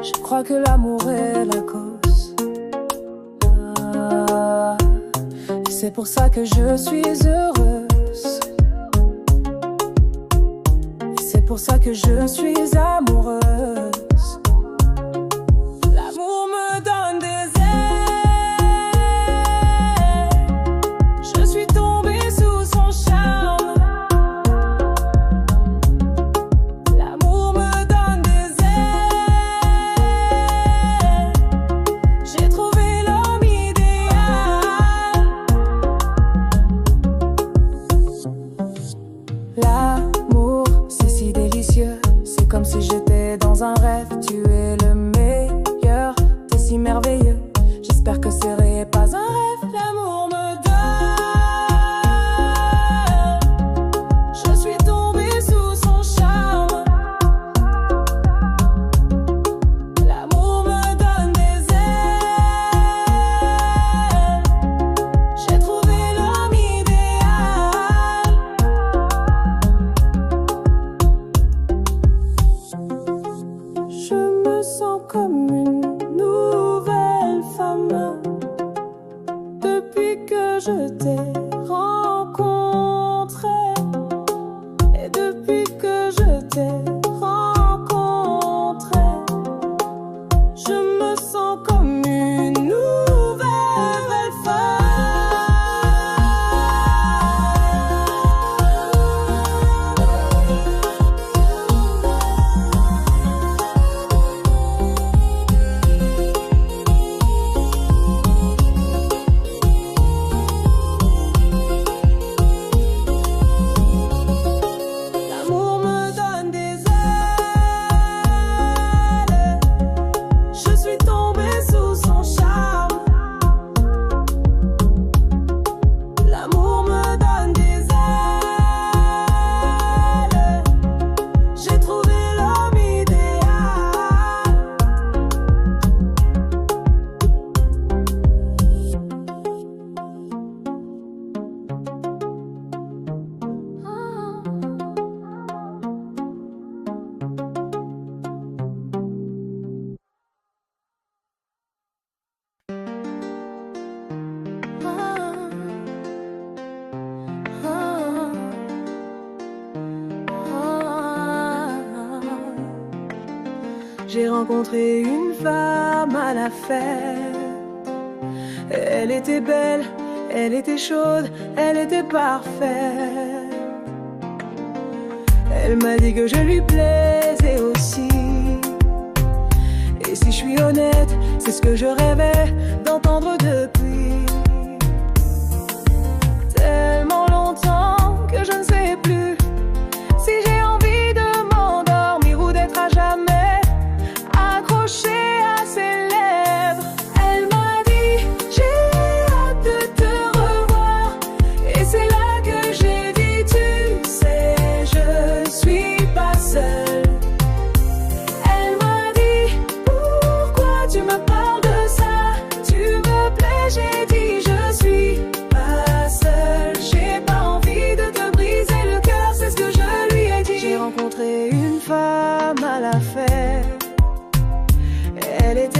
Je crois que l'amour est la cause. C'est pour ça que je suis heureuse. Et c'est pour ça que je suis amoureuse. L'amour me donne des ailes. Je suis tombée sous son charme. L'amour me donne des ailes. J'ai trouvé l'homme idéal. L'amour, c'est si délicieux. C'est comme si j'étais dans un rêve. Tu es le meilleur, t'es si merveilleux. J'espère que c'est vrai et pas un rêve. L'amour me donne. Je suis tombée sous son charme. L'amour me donne des ailes. J'ai trouvé l'homme idéal. Je me sens comme une nouvelle femme depuis que je t'ai rencontré. Et depuis que je t'ai rencontré, je me sens comme une nouvelle femme. L'amour me donne des ailes. Je suis tombée sous son charme. L'amour me donne des ailes. J'ai trouvé l'homme idéal. J'ai rencontré une femme à la fête. Elle était belle, elle était chaude, elle était parfaite. Elle m'a dit que je lui plaisais aussi. Et si je suis honnête, c'est ce que je rêvais d'entendre depuis tellement longtemps que je ne sais plus si j'ai envie de m'en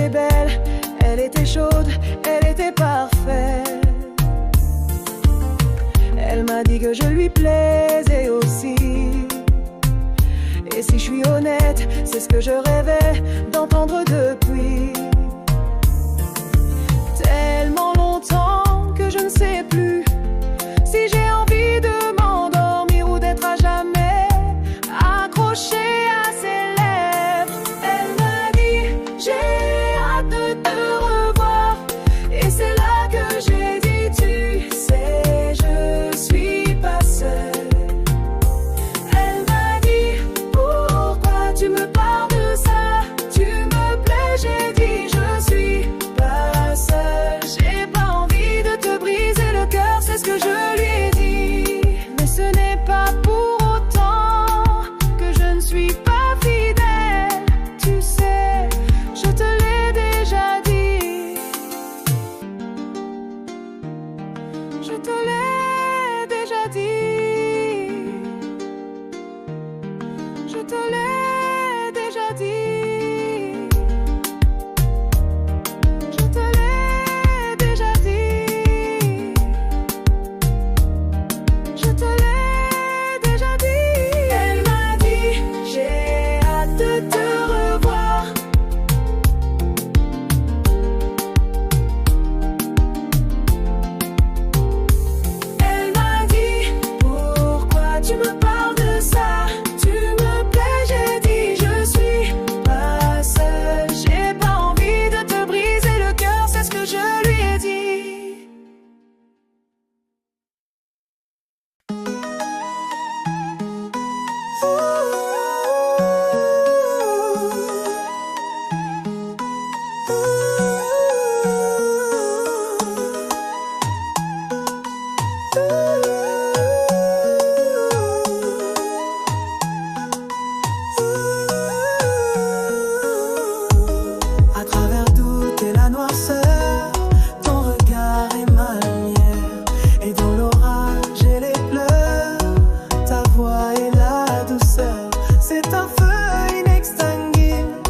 était belle, elle était chaude, elle était parfaite. Elle m'a dit que je lui plaisais aussi. Et si je suis honnête, c'est ce que je rêvais d'entendre depuis tellement longtemps que je ne sais plus si j'ai envie de m'endormir ou d'être à jamais accrochée à ses lèvres. Elle m'a dit j'ai hâte de te revoir, et c'est là que j'ai dit tu sais je suis pas seule. Elle m'a dit pourquoi tu me parles de ça, tu me plais, j'ai dit je suis pas seule. J'ai pas envie de te briser le cœur, c'est ce que je lui ai dit, mais ce n'est pas pour autant que je ne suis pas fidèle. Tu sais, je te l'ai déjà dit, je te l'ai déjà dit, je te l'ai déjà dit, je te l'ai déjà dit, je te l'ai déjà dit. Elle m'a dit j'ai hâte de te revoir. Elle m'a dit pourquoi tu me parles de ça, tu me plais, j'ai dit je suis pas seule. J'ai pas envie de te briser le cœur, c'est ce que je lui ai dit. À travers doute et la noirceur, ton regard est ma lumière. Et dans l'orage et les pleurs, ta voix et la douceur. C'est un feu inextinguible,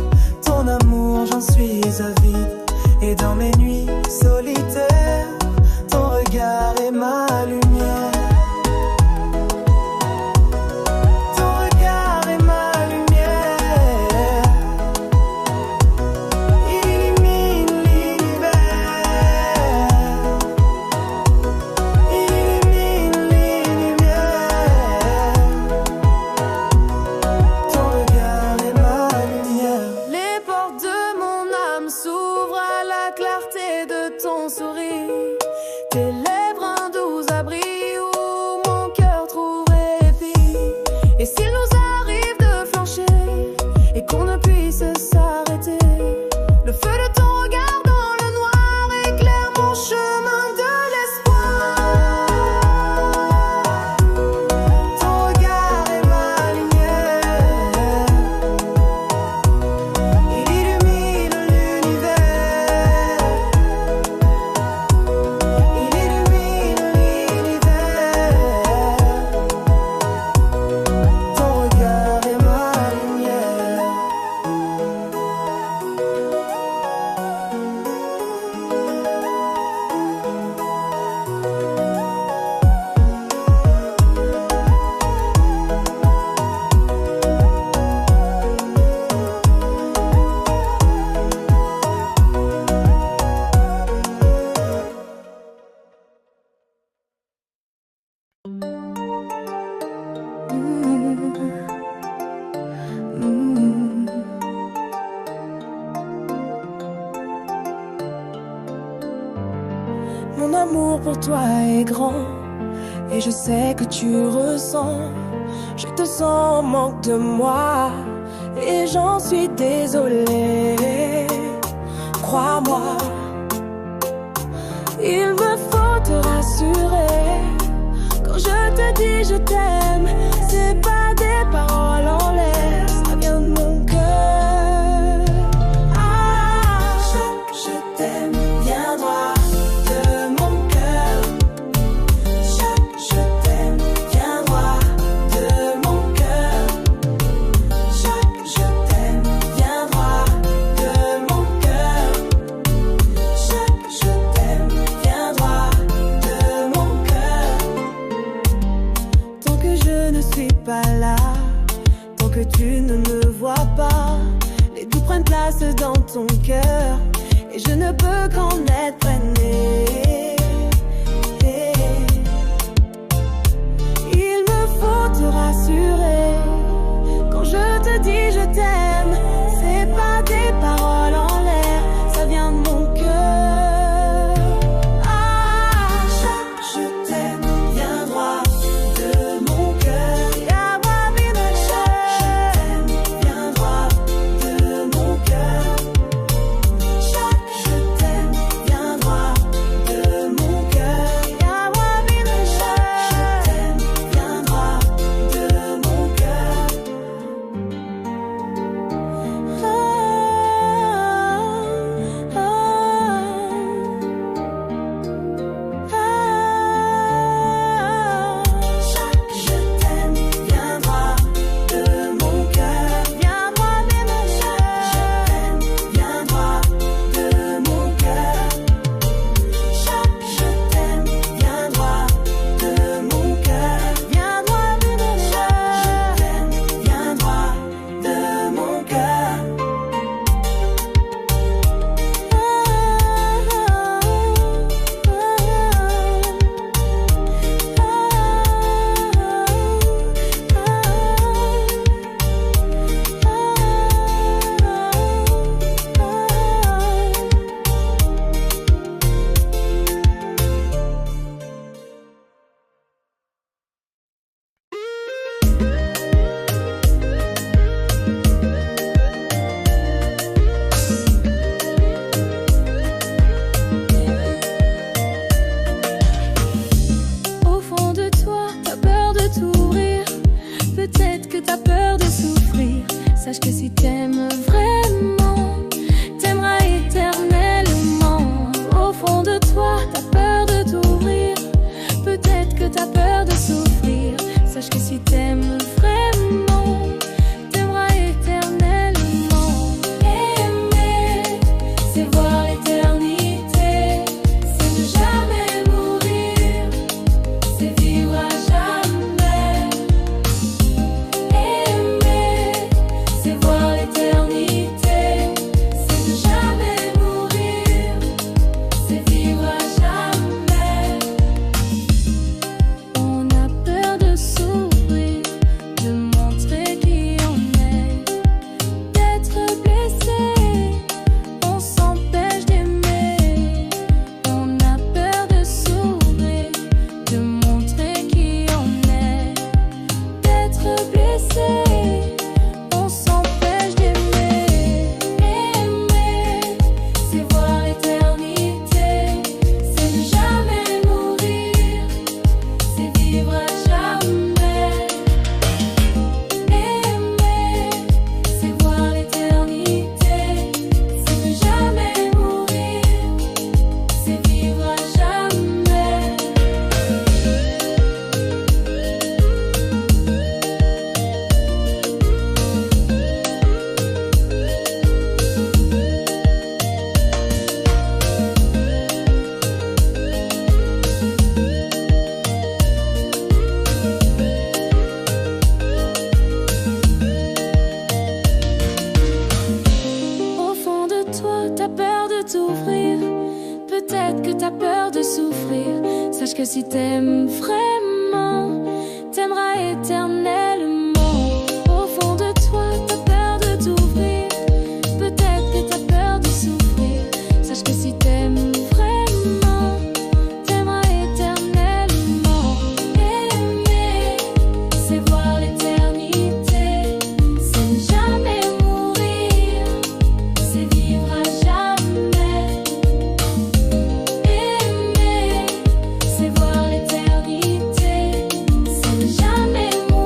ton amour j'en suis avide. Et dans mes nuits solitaires, ton regard est ma lumière. Ton regard est ma lumière. Il illumine l'univers. Il illumine l'univers. Ton regard est ma lumière. Les portes de mon âme s'ouvrent à la clarté de ton sourire. Tes lèvres un doux abri où mon cœur trouve répit. Et s'il nous arrive de flancher et qu'on ne puisse s'arrêter, le feu de ton regard dans le noir éclaire mon chemin de l'espoir. Ton regard est ma lumière. Il illumine l'univers. Il illumine l'univers. Ton regard est ma lumière. Mon amour pour toi est grand, et je sais que tu ressens. Je te sens en manque de moi, et j'en suis désolée. Crois-moi, il me faut te rassurer. Quand je te dis je t'aime, c'est pas des paroles en l'air, ça vient de mon cœur. Ah, je t'aime bien droit de mon cœur. Je t'aime bien droit de mon cœur. Je t'aime bien droit de mon cœur. ton cœur et je ne peux qu'en être peinée. Il me faut te rassurer quand je te dis je t'aime. C'est pas des paroles en l'air, ça vient de mon cœur. Sache que si t'aimes vraiment, t'aimeras éternellement. Au fond de toi, t'as peur de t'ouvrir. Peut-être que t'as peur de souffrir. Sache que si t'aimes vraiment, t'aimeras éternellement. Aimer, c'est voir l'éternité. C'est ne jamais mourir. C'est vivre à jamais. Aimer, c'est voir l'éternité, c'est ne jamais mourir, c'est vivre à jamais. On a peur de s'ouvrir, de montrer qui on est, d'être blessé, on s'empêche d'aimer. On a peur de s'ouvrir, de montrer qui on est, d'être blessé. On s'empêche d'aimer. Aimer, c'est voir l'éternité. C'est ne jamais mourir. C'est vivre à jamais. Aimer, c'est voir l'éternité. C'est ne jamais mourir. C'est vivre à jamais. Au fond de toi, t'as peur de t'ouvrir. Peut-être que t'as peur de souffrir. Sache que si t'aimes vraiment, t'aimeras éternellement. Au fond de toi, t'as peur de t'ouvrir. Peut-être que t'as peur de souffrir. Sache que si t'aimes vraiment, t'aimeras éternellement. Aimer, c'est voir l'éternité. C'est ne jamais mourir. C'est vivre à jamais. Aimer, c'est voir l'éternité. C'est ne jamais mourir.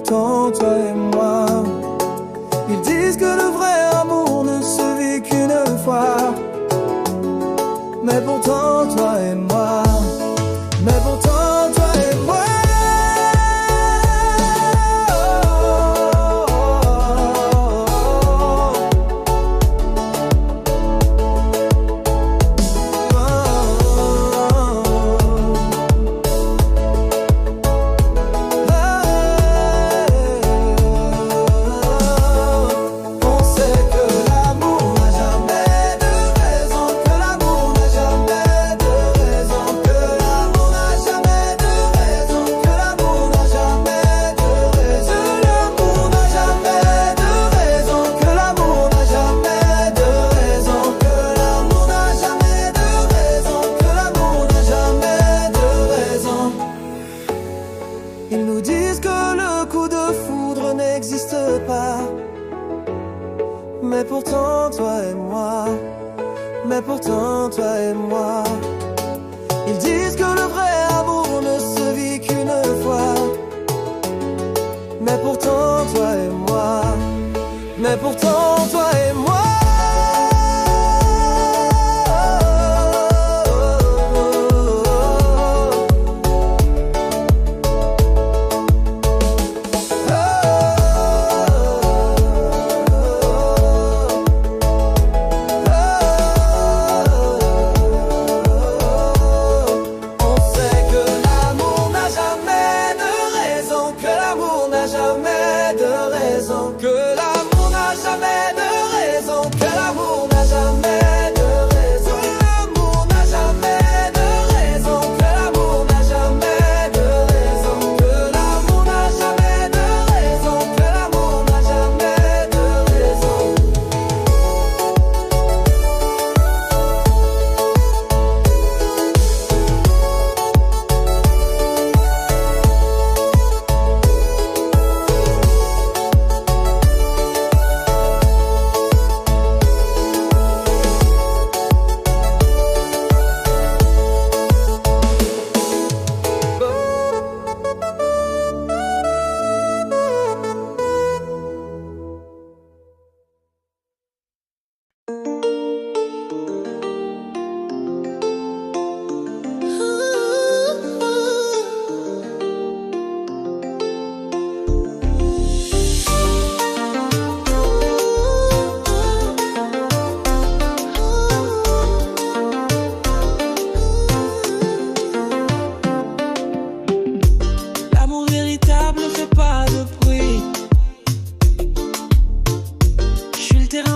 pourtant toi et moi. Ils disent que le vrai amour ne se vit qu'une fois. Mais pourtant toi et moi. Mais pourtant toi et moi. Ils nous disent que le coup de foudre n'existe pas. Mais pourtant toi et moi. Mais pourtant toi et moi. Ils disent que le vrai amour ne se vit qu'une fois. Mais pourtant toi et moi. Mais pourtant toi et moi.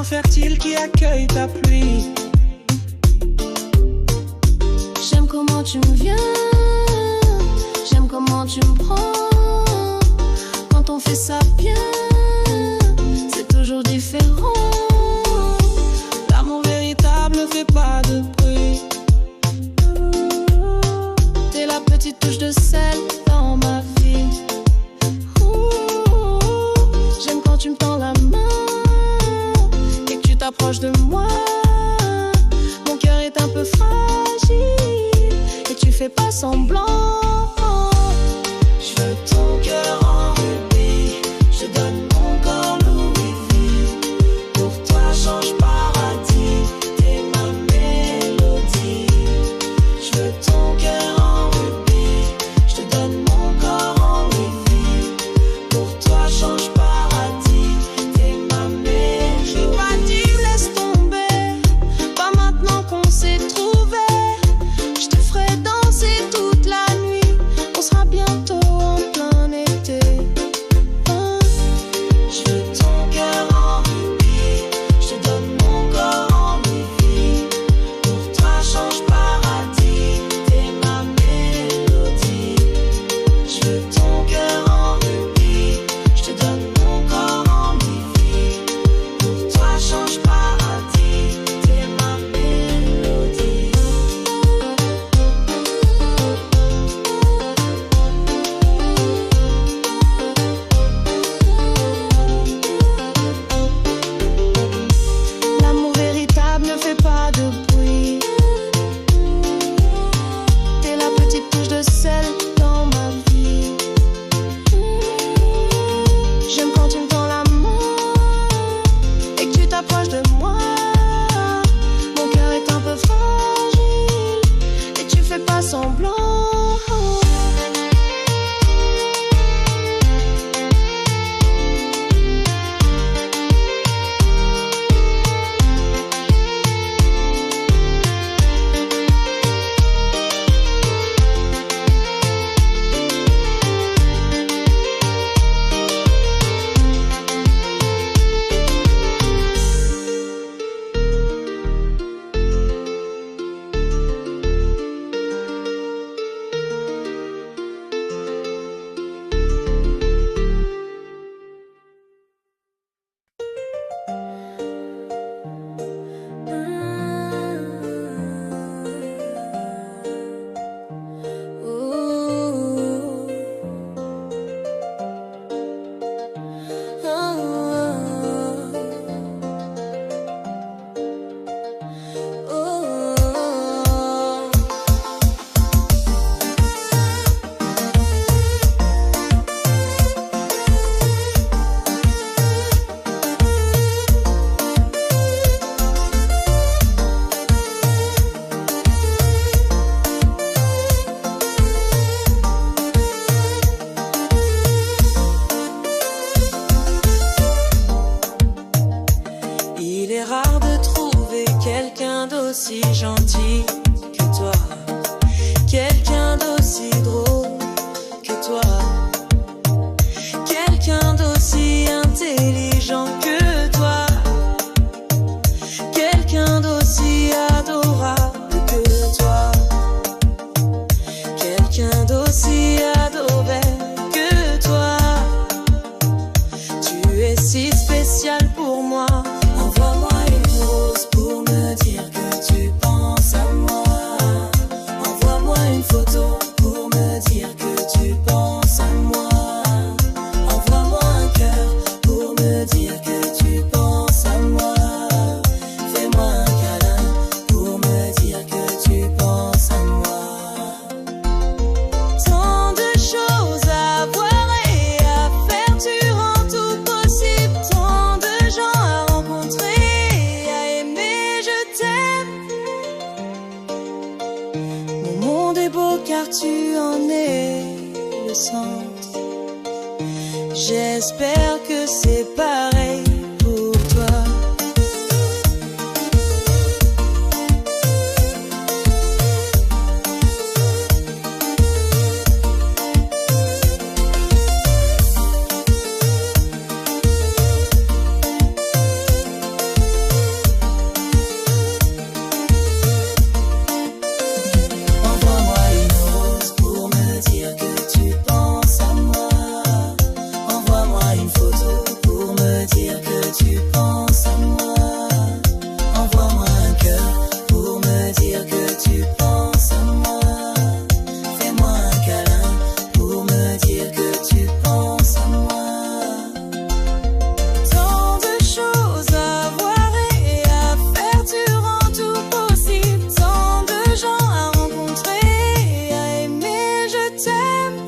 Fertile qui accueille ta pluie. J'aime comment tu me viens, j'aime comment tu me prends. Quand on fait ça bien, c'est toujours différent. L'amour véritable ne fait pas de bruit. T'es la petite touche de sel dans ma vie. J'aime quand tu me tends la main, t'approches de moi, mon cœur est un peu fragile et tu fais pas semblant. Je veux ton cœur en rubis, je donne mon corps Louis V. Pour toi change paradis, t'es ma mélodie. Je veux ton cœur en rubis, je te donne mon corps en Louis V. Pour toi change paradis, t'es ma mélodie. J'ai pas dit laisse tomber, pas maintenant qu'on s'est trouvé. Je te ferai danser toute la nuit Il est rare de trouver quelqu'un d'aussi gentil que toi, quelqu'un d'aussi drôle que toi, quelqu'un d'aussi intelligent que toi, quelqu'un d'aussi adorable que toi, quelqu'un d'aussi adoré que toi. Tu es si spécial pour moi. Envoie-moi une rose pour me dire que tu penses à moi. Envoie-moi une photo pour me dire que tu penses à moi. Envoie-moi un cœur pour me dire que tu penses à moi. Fais-moi un câlin pour me dire que tu penses à moi. Tant de choses à voir et à faire, tu rends tout possible. Tant de gens à rencontrer et à aimer, je t'aime. Mon monde est beau car tu en es le centre. J'espère que c'est pareil pour toi. Envoie-moi une rose pour me dire que tu penses à moi. Envoie-moi une photo pour me dire que tu penses à moi. Envoie-moi un cœur pour me dire que tu penses à moi. Fais-moi un câlin pour me dire que tu penses à moi. Tant de choses à voir et à faire, tu rends tout possible. Tant de gens à rencontrer et à aimer, je t'aime.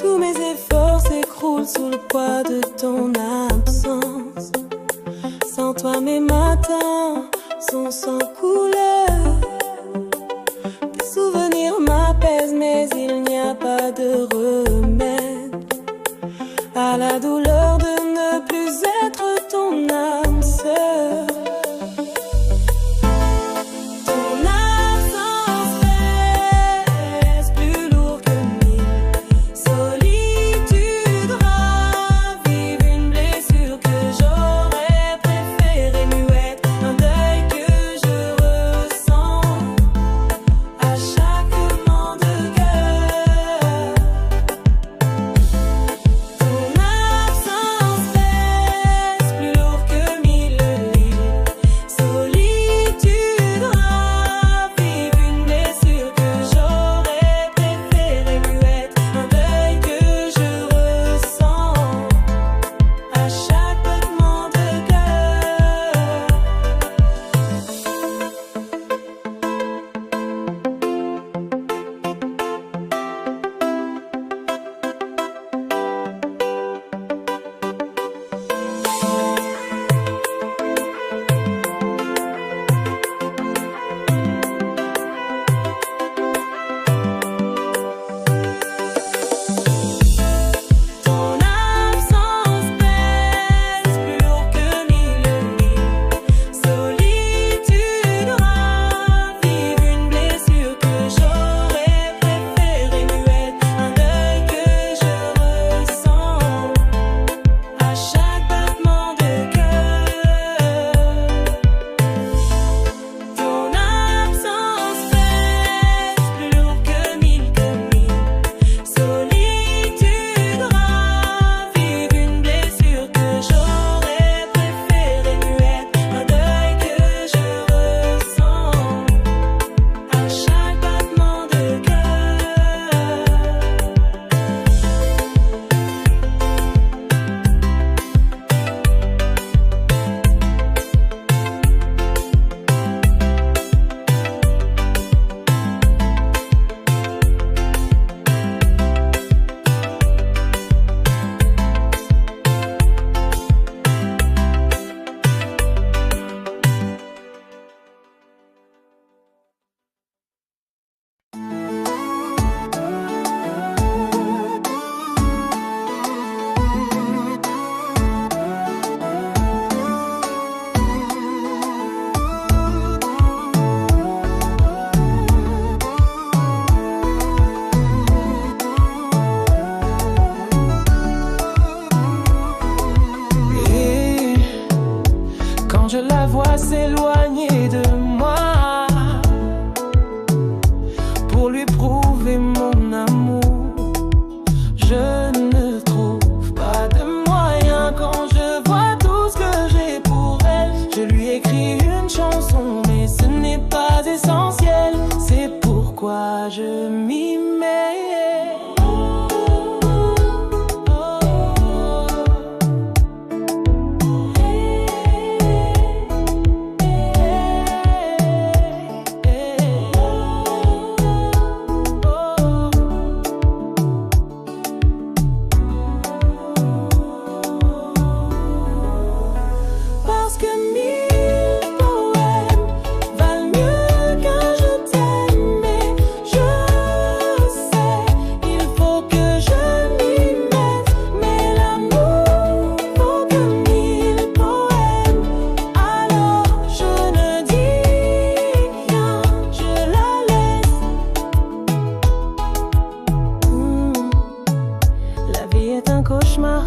Tous mes efforts s'écroulent sous le poids de ton absence. Sans toi mes matins sont sans couleur. Tes souvenirs m'apaisent mais il n'y a pas de remède à la douleur de ne plus être ton âme sœur. Ton absence pèse plus lourd que mille solitudes ravive une blessure que j'aurais préféré muette, un deuil que je ressens à chaque moment de cœur. Ton absence s'éloigner de moi pour lui prouver mon amour. Je ne trouve pas de moyen quand je vois tout ce que j'ai pour elle. Je lui écris une chanson, mais ce n'est pas essentiel. C'est pourquoi je m'y mets.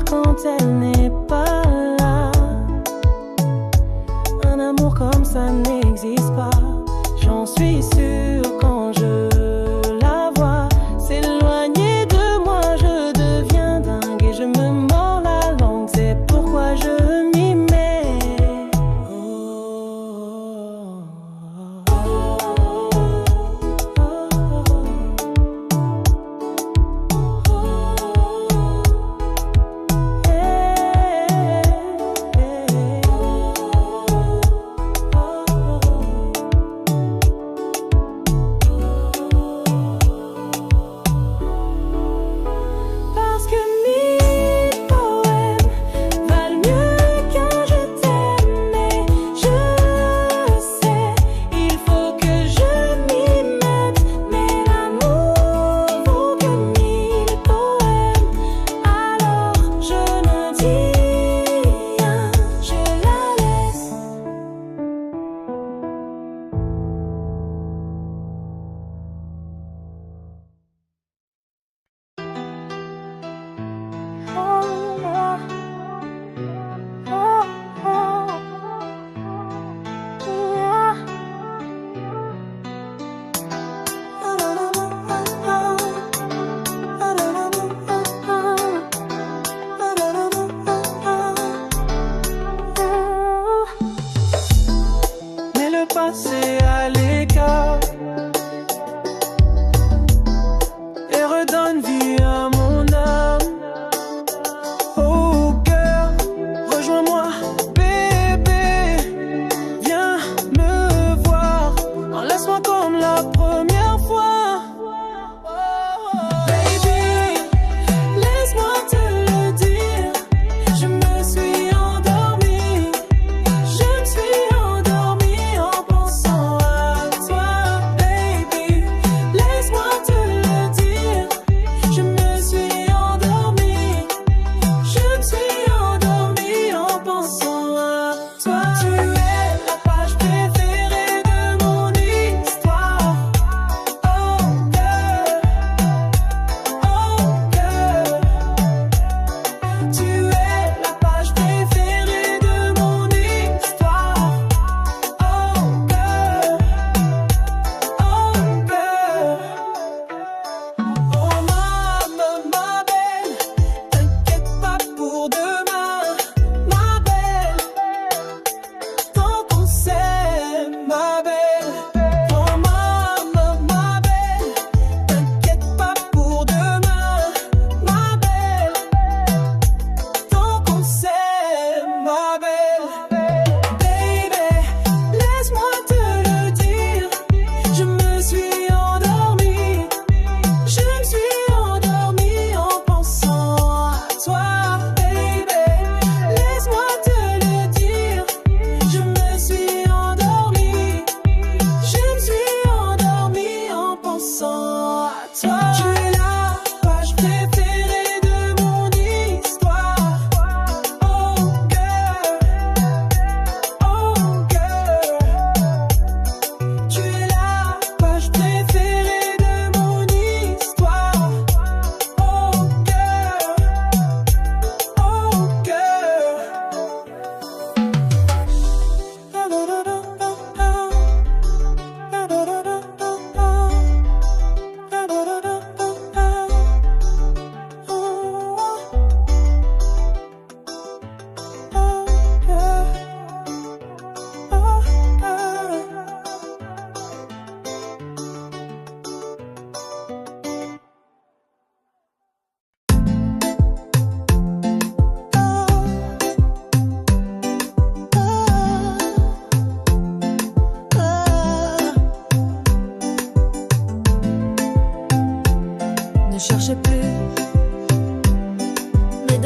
Quand elle n'est pas là, un amour comme ça n'existe pas. J'en suis sûre quand je la vois s'éloigner de moi, je deviens dingue et je me mords la langue. C'est pourquoi je m'y mets.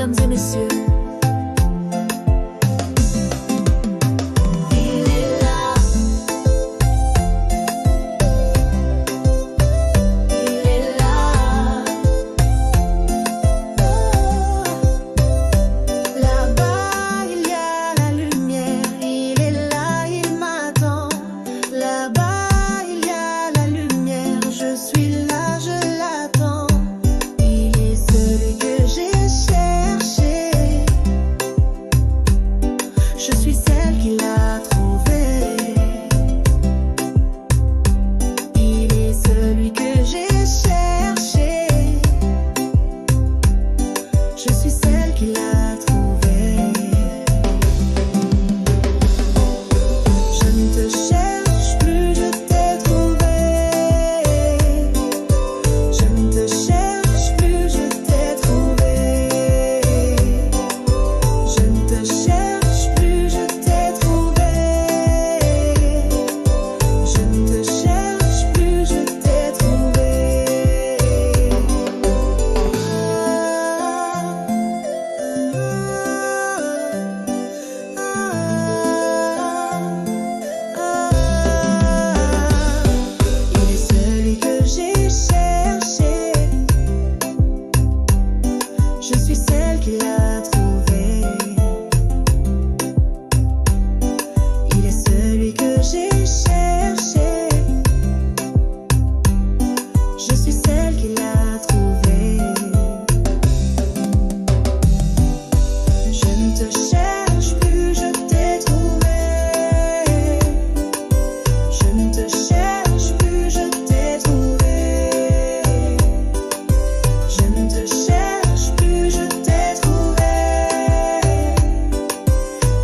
mesdames et messieurs. Il est là. Il est là. Là-bas, il y a la lumière. Il est là, il m'attend. Là-bas, il y a la lumière. Je suis là, je l'attends. Il est celui que j'ai cherché. Je suis celle qui l'a trouvé. Il est celui que j'ai cherché. Je suis celle qui l'a trouvé. Je ne te cherche plus, je t'ai trouvé. Je ne te cherche plus, je t'ai trouvé. Je ne te cherche plus, je t'ai trouvé. Je ne te cherche plus, je t'ai trouvé. Il est celui que j'ai cherché. Je suis celle qui l'a trouvé. Il est celui que j'ai cherché. Je suis celle qui l'a trouvé. Je ne te cherche plus, je t'ai trouvé. Je ne te cherche plus, je t'ai trouvé. Je ne te cherche plus, je t'ai trouvé.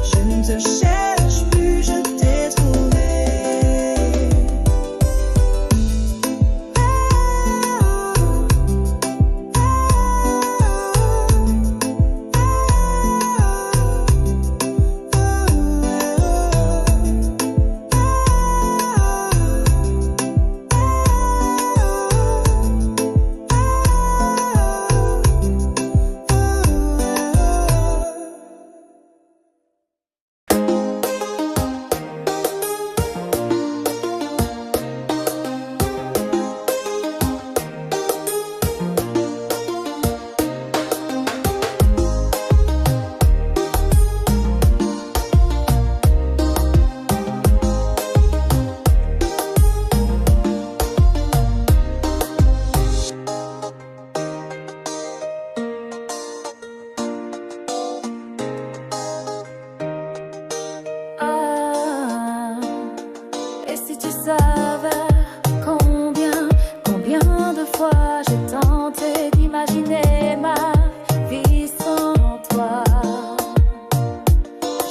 Je ne te cherche plus, je t'ai trouvé. Ah, et si tu savais combien de fois j'ai tenté d'imaginer ma vie sans toi.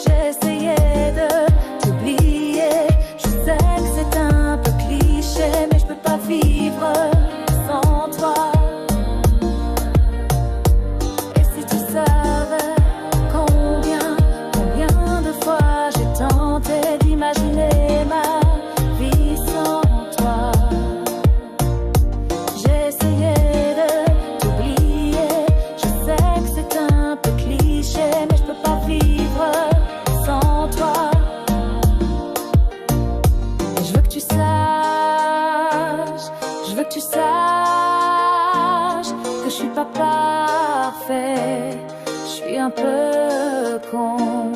J'ai essayé de t'oublier. Je sais que c'est un peu cliché, mais je peux pas vivre sans toi. Et si tu savais combien de fois j'ai tenté d'imaginer ma vie sans toi. J'ai essayé de t'oublier. Je sais que c'est un peu cliché, mais je peux pas vivre sans toi. Et je veux que tu saches, je veux que tu saches que je suis pas parfait. Je suis un peu con,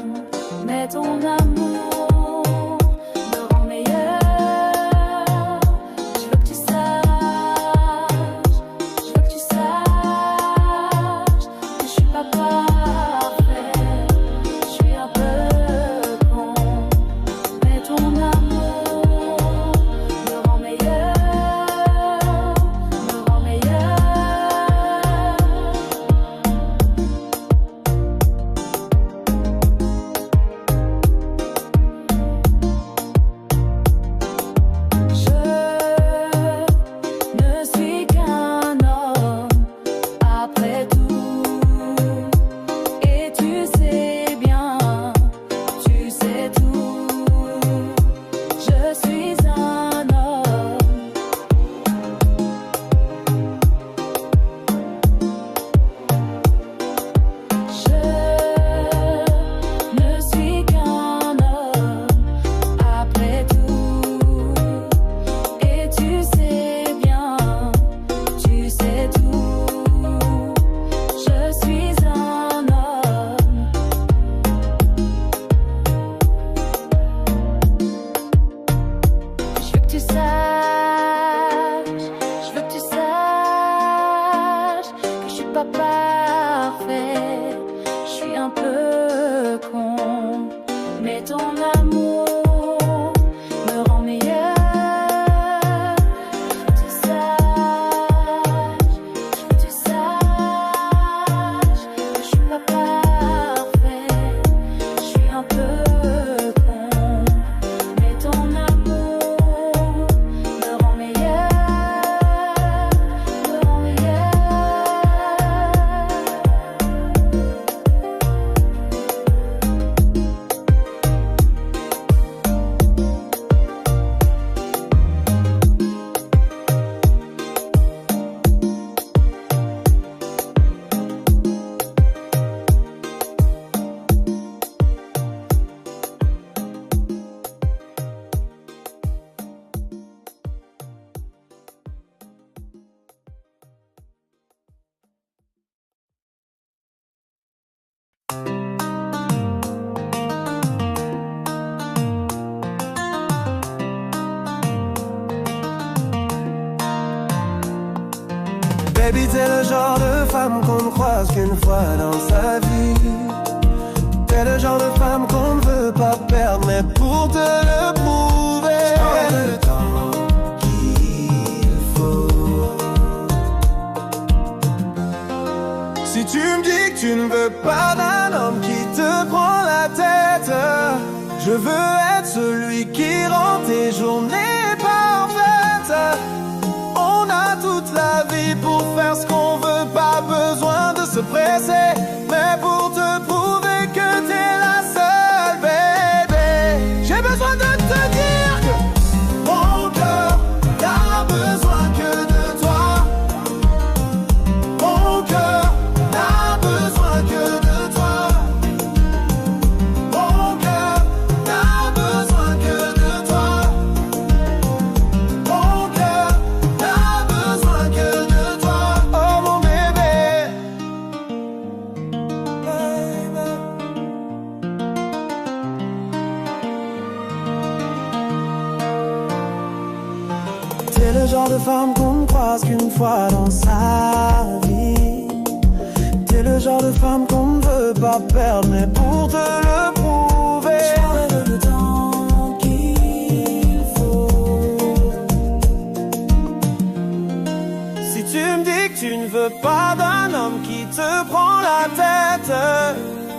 mais ton amour me rend meilleur. Je veux que tu saches, je veux que tu saches que je suis pas parfait. Je suis un peu con, mais ton amour me rend meilleur, me rend meilleur. parfait. Je suis un peu con, mais ton amour me rend meilleur. Tu saches que je suis pas parfait. Je suis un peu con, mais ton amour me rend meilleur. Baby, t'es le genre de femme qu'on ne croise qu'une fois dans sa vie. T'es le genre de femme qu'on ne veut pas perdre, mais pour te le prouver, prends le temps qu'il faut. Si tu me dis que tu ne veux pas d'un homme qui te prend la tête, je veux être celui qui rend tes journées parfaites. On a toute la vie pour faire ce qu'on veut, pas besoin de se presser, mais pour te prouver que t'es la seule, baby. J'ai besoin de te dire que mon cœur n'a besoin que de toi. Mon cœur n'a besoin que de toi. Mon cœur n'a besoin que de toi. Mon cœur n'a besoin que de toi. Oh mon bébé, baby. T'es le genre de femme qu'on ne croise qu'une fois dans sa vie. T'es le genre de femme qu'on ne veut pas perdre, mais pour te le prouver, je prendrai le temps qu'il faut. Si tu me dis que tu ne veux pas d'un homme qui te prend la tête,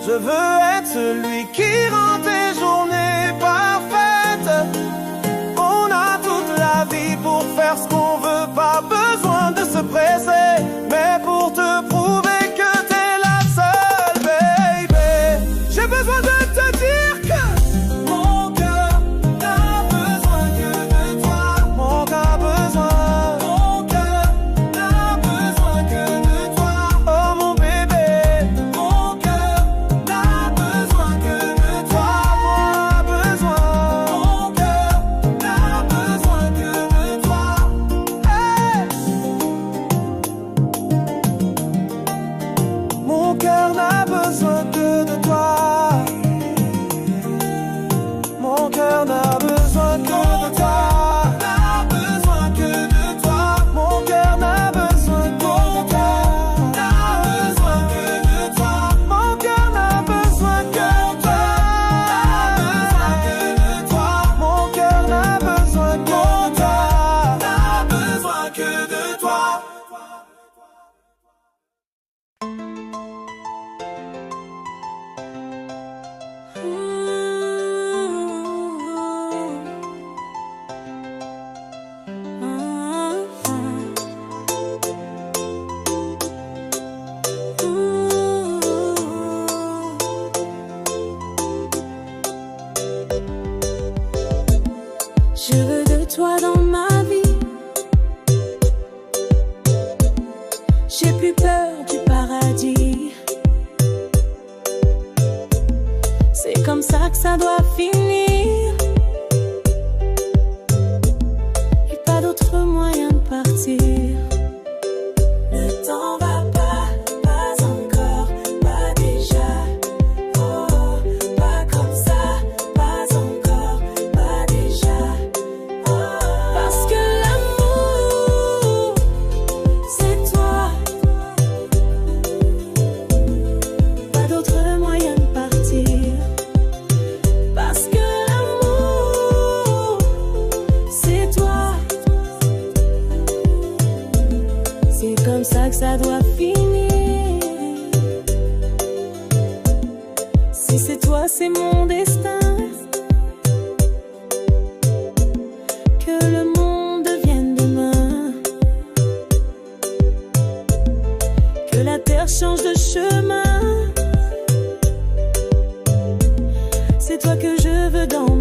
je veux être celui qui rend tes journées parfaites. On a toute la vie pour faire ce qu'on veut, pas besoin de se presser, mais pour te prouver que t'es la seule, baby. J'ai besoin de te dire que mon cœur n'a besoin que de toi. Mon cœur a besoin. Mon cœur n'a besoin que de toi. Oh mon bébé. Mon cœur n'a besoin que de toi. Moi a besoin. Mon cœur n'a besoin que de toi. Hey. Mon cœur n'a besoin que de toi. Mon cœur n'a besoin que de toi. N'a besoin que de toi. Mon cœur n'a besoin que de toi. N'a besoin que de toi. Mon cœur n'a besoin que de toi. N'a besoin que de toi. Mon cœur n'a besoin que de toi. N'a besoin que de toi. Je veux de toi dans ma vie. J'ai plus peur du paradis. C'est comme ça que ça doit finir. Et pas d'autre moyen de partir. Le temps va pas encore, pas déjà. Oh, pas comme ça, pas encore, pas déjà. Oh, parce que l'amour, c'est toi. Si c'est toi, c'est mon destin. Que le monde devienne demain. Que la terre change de chemin. C'est toi que je veux dans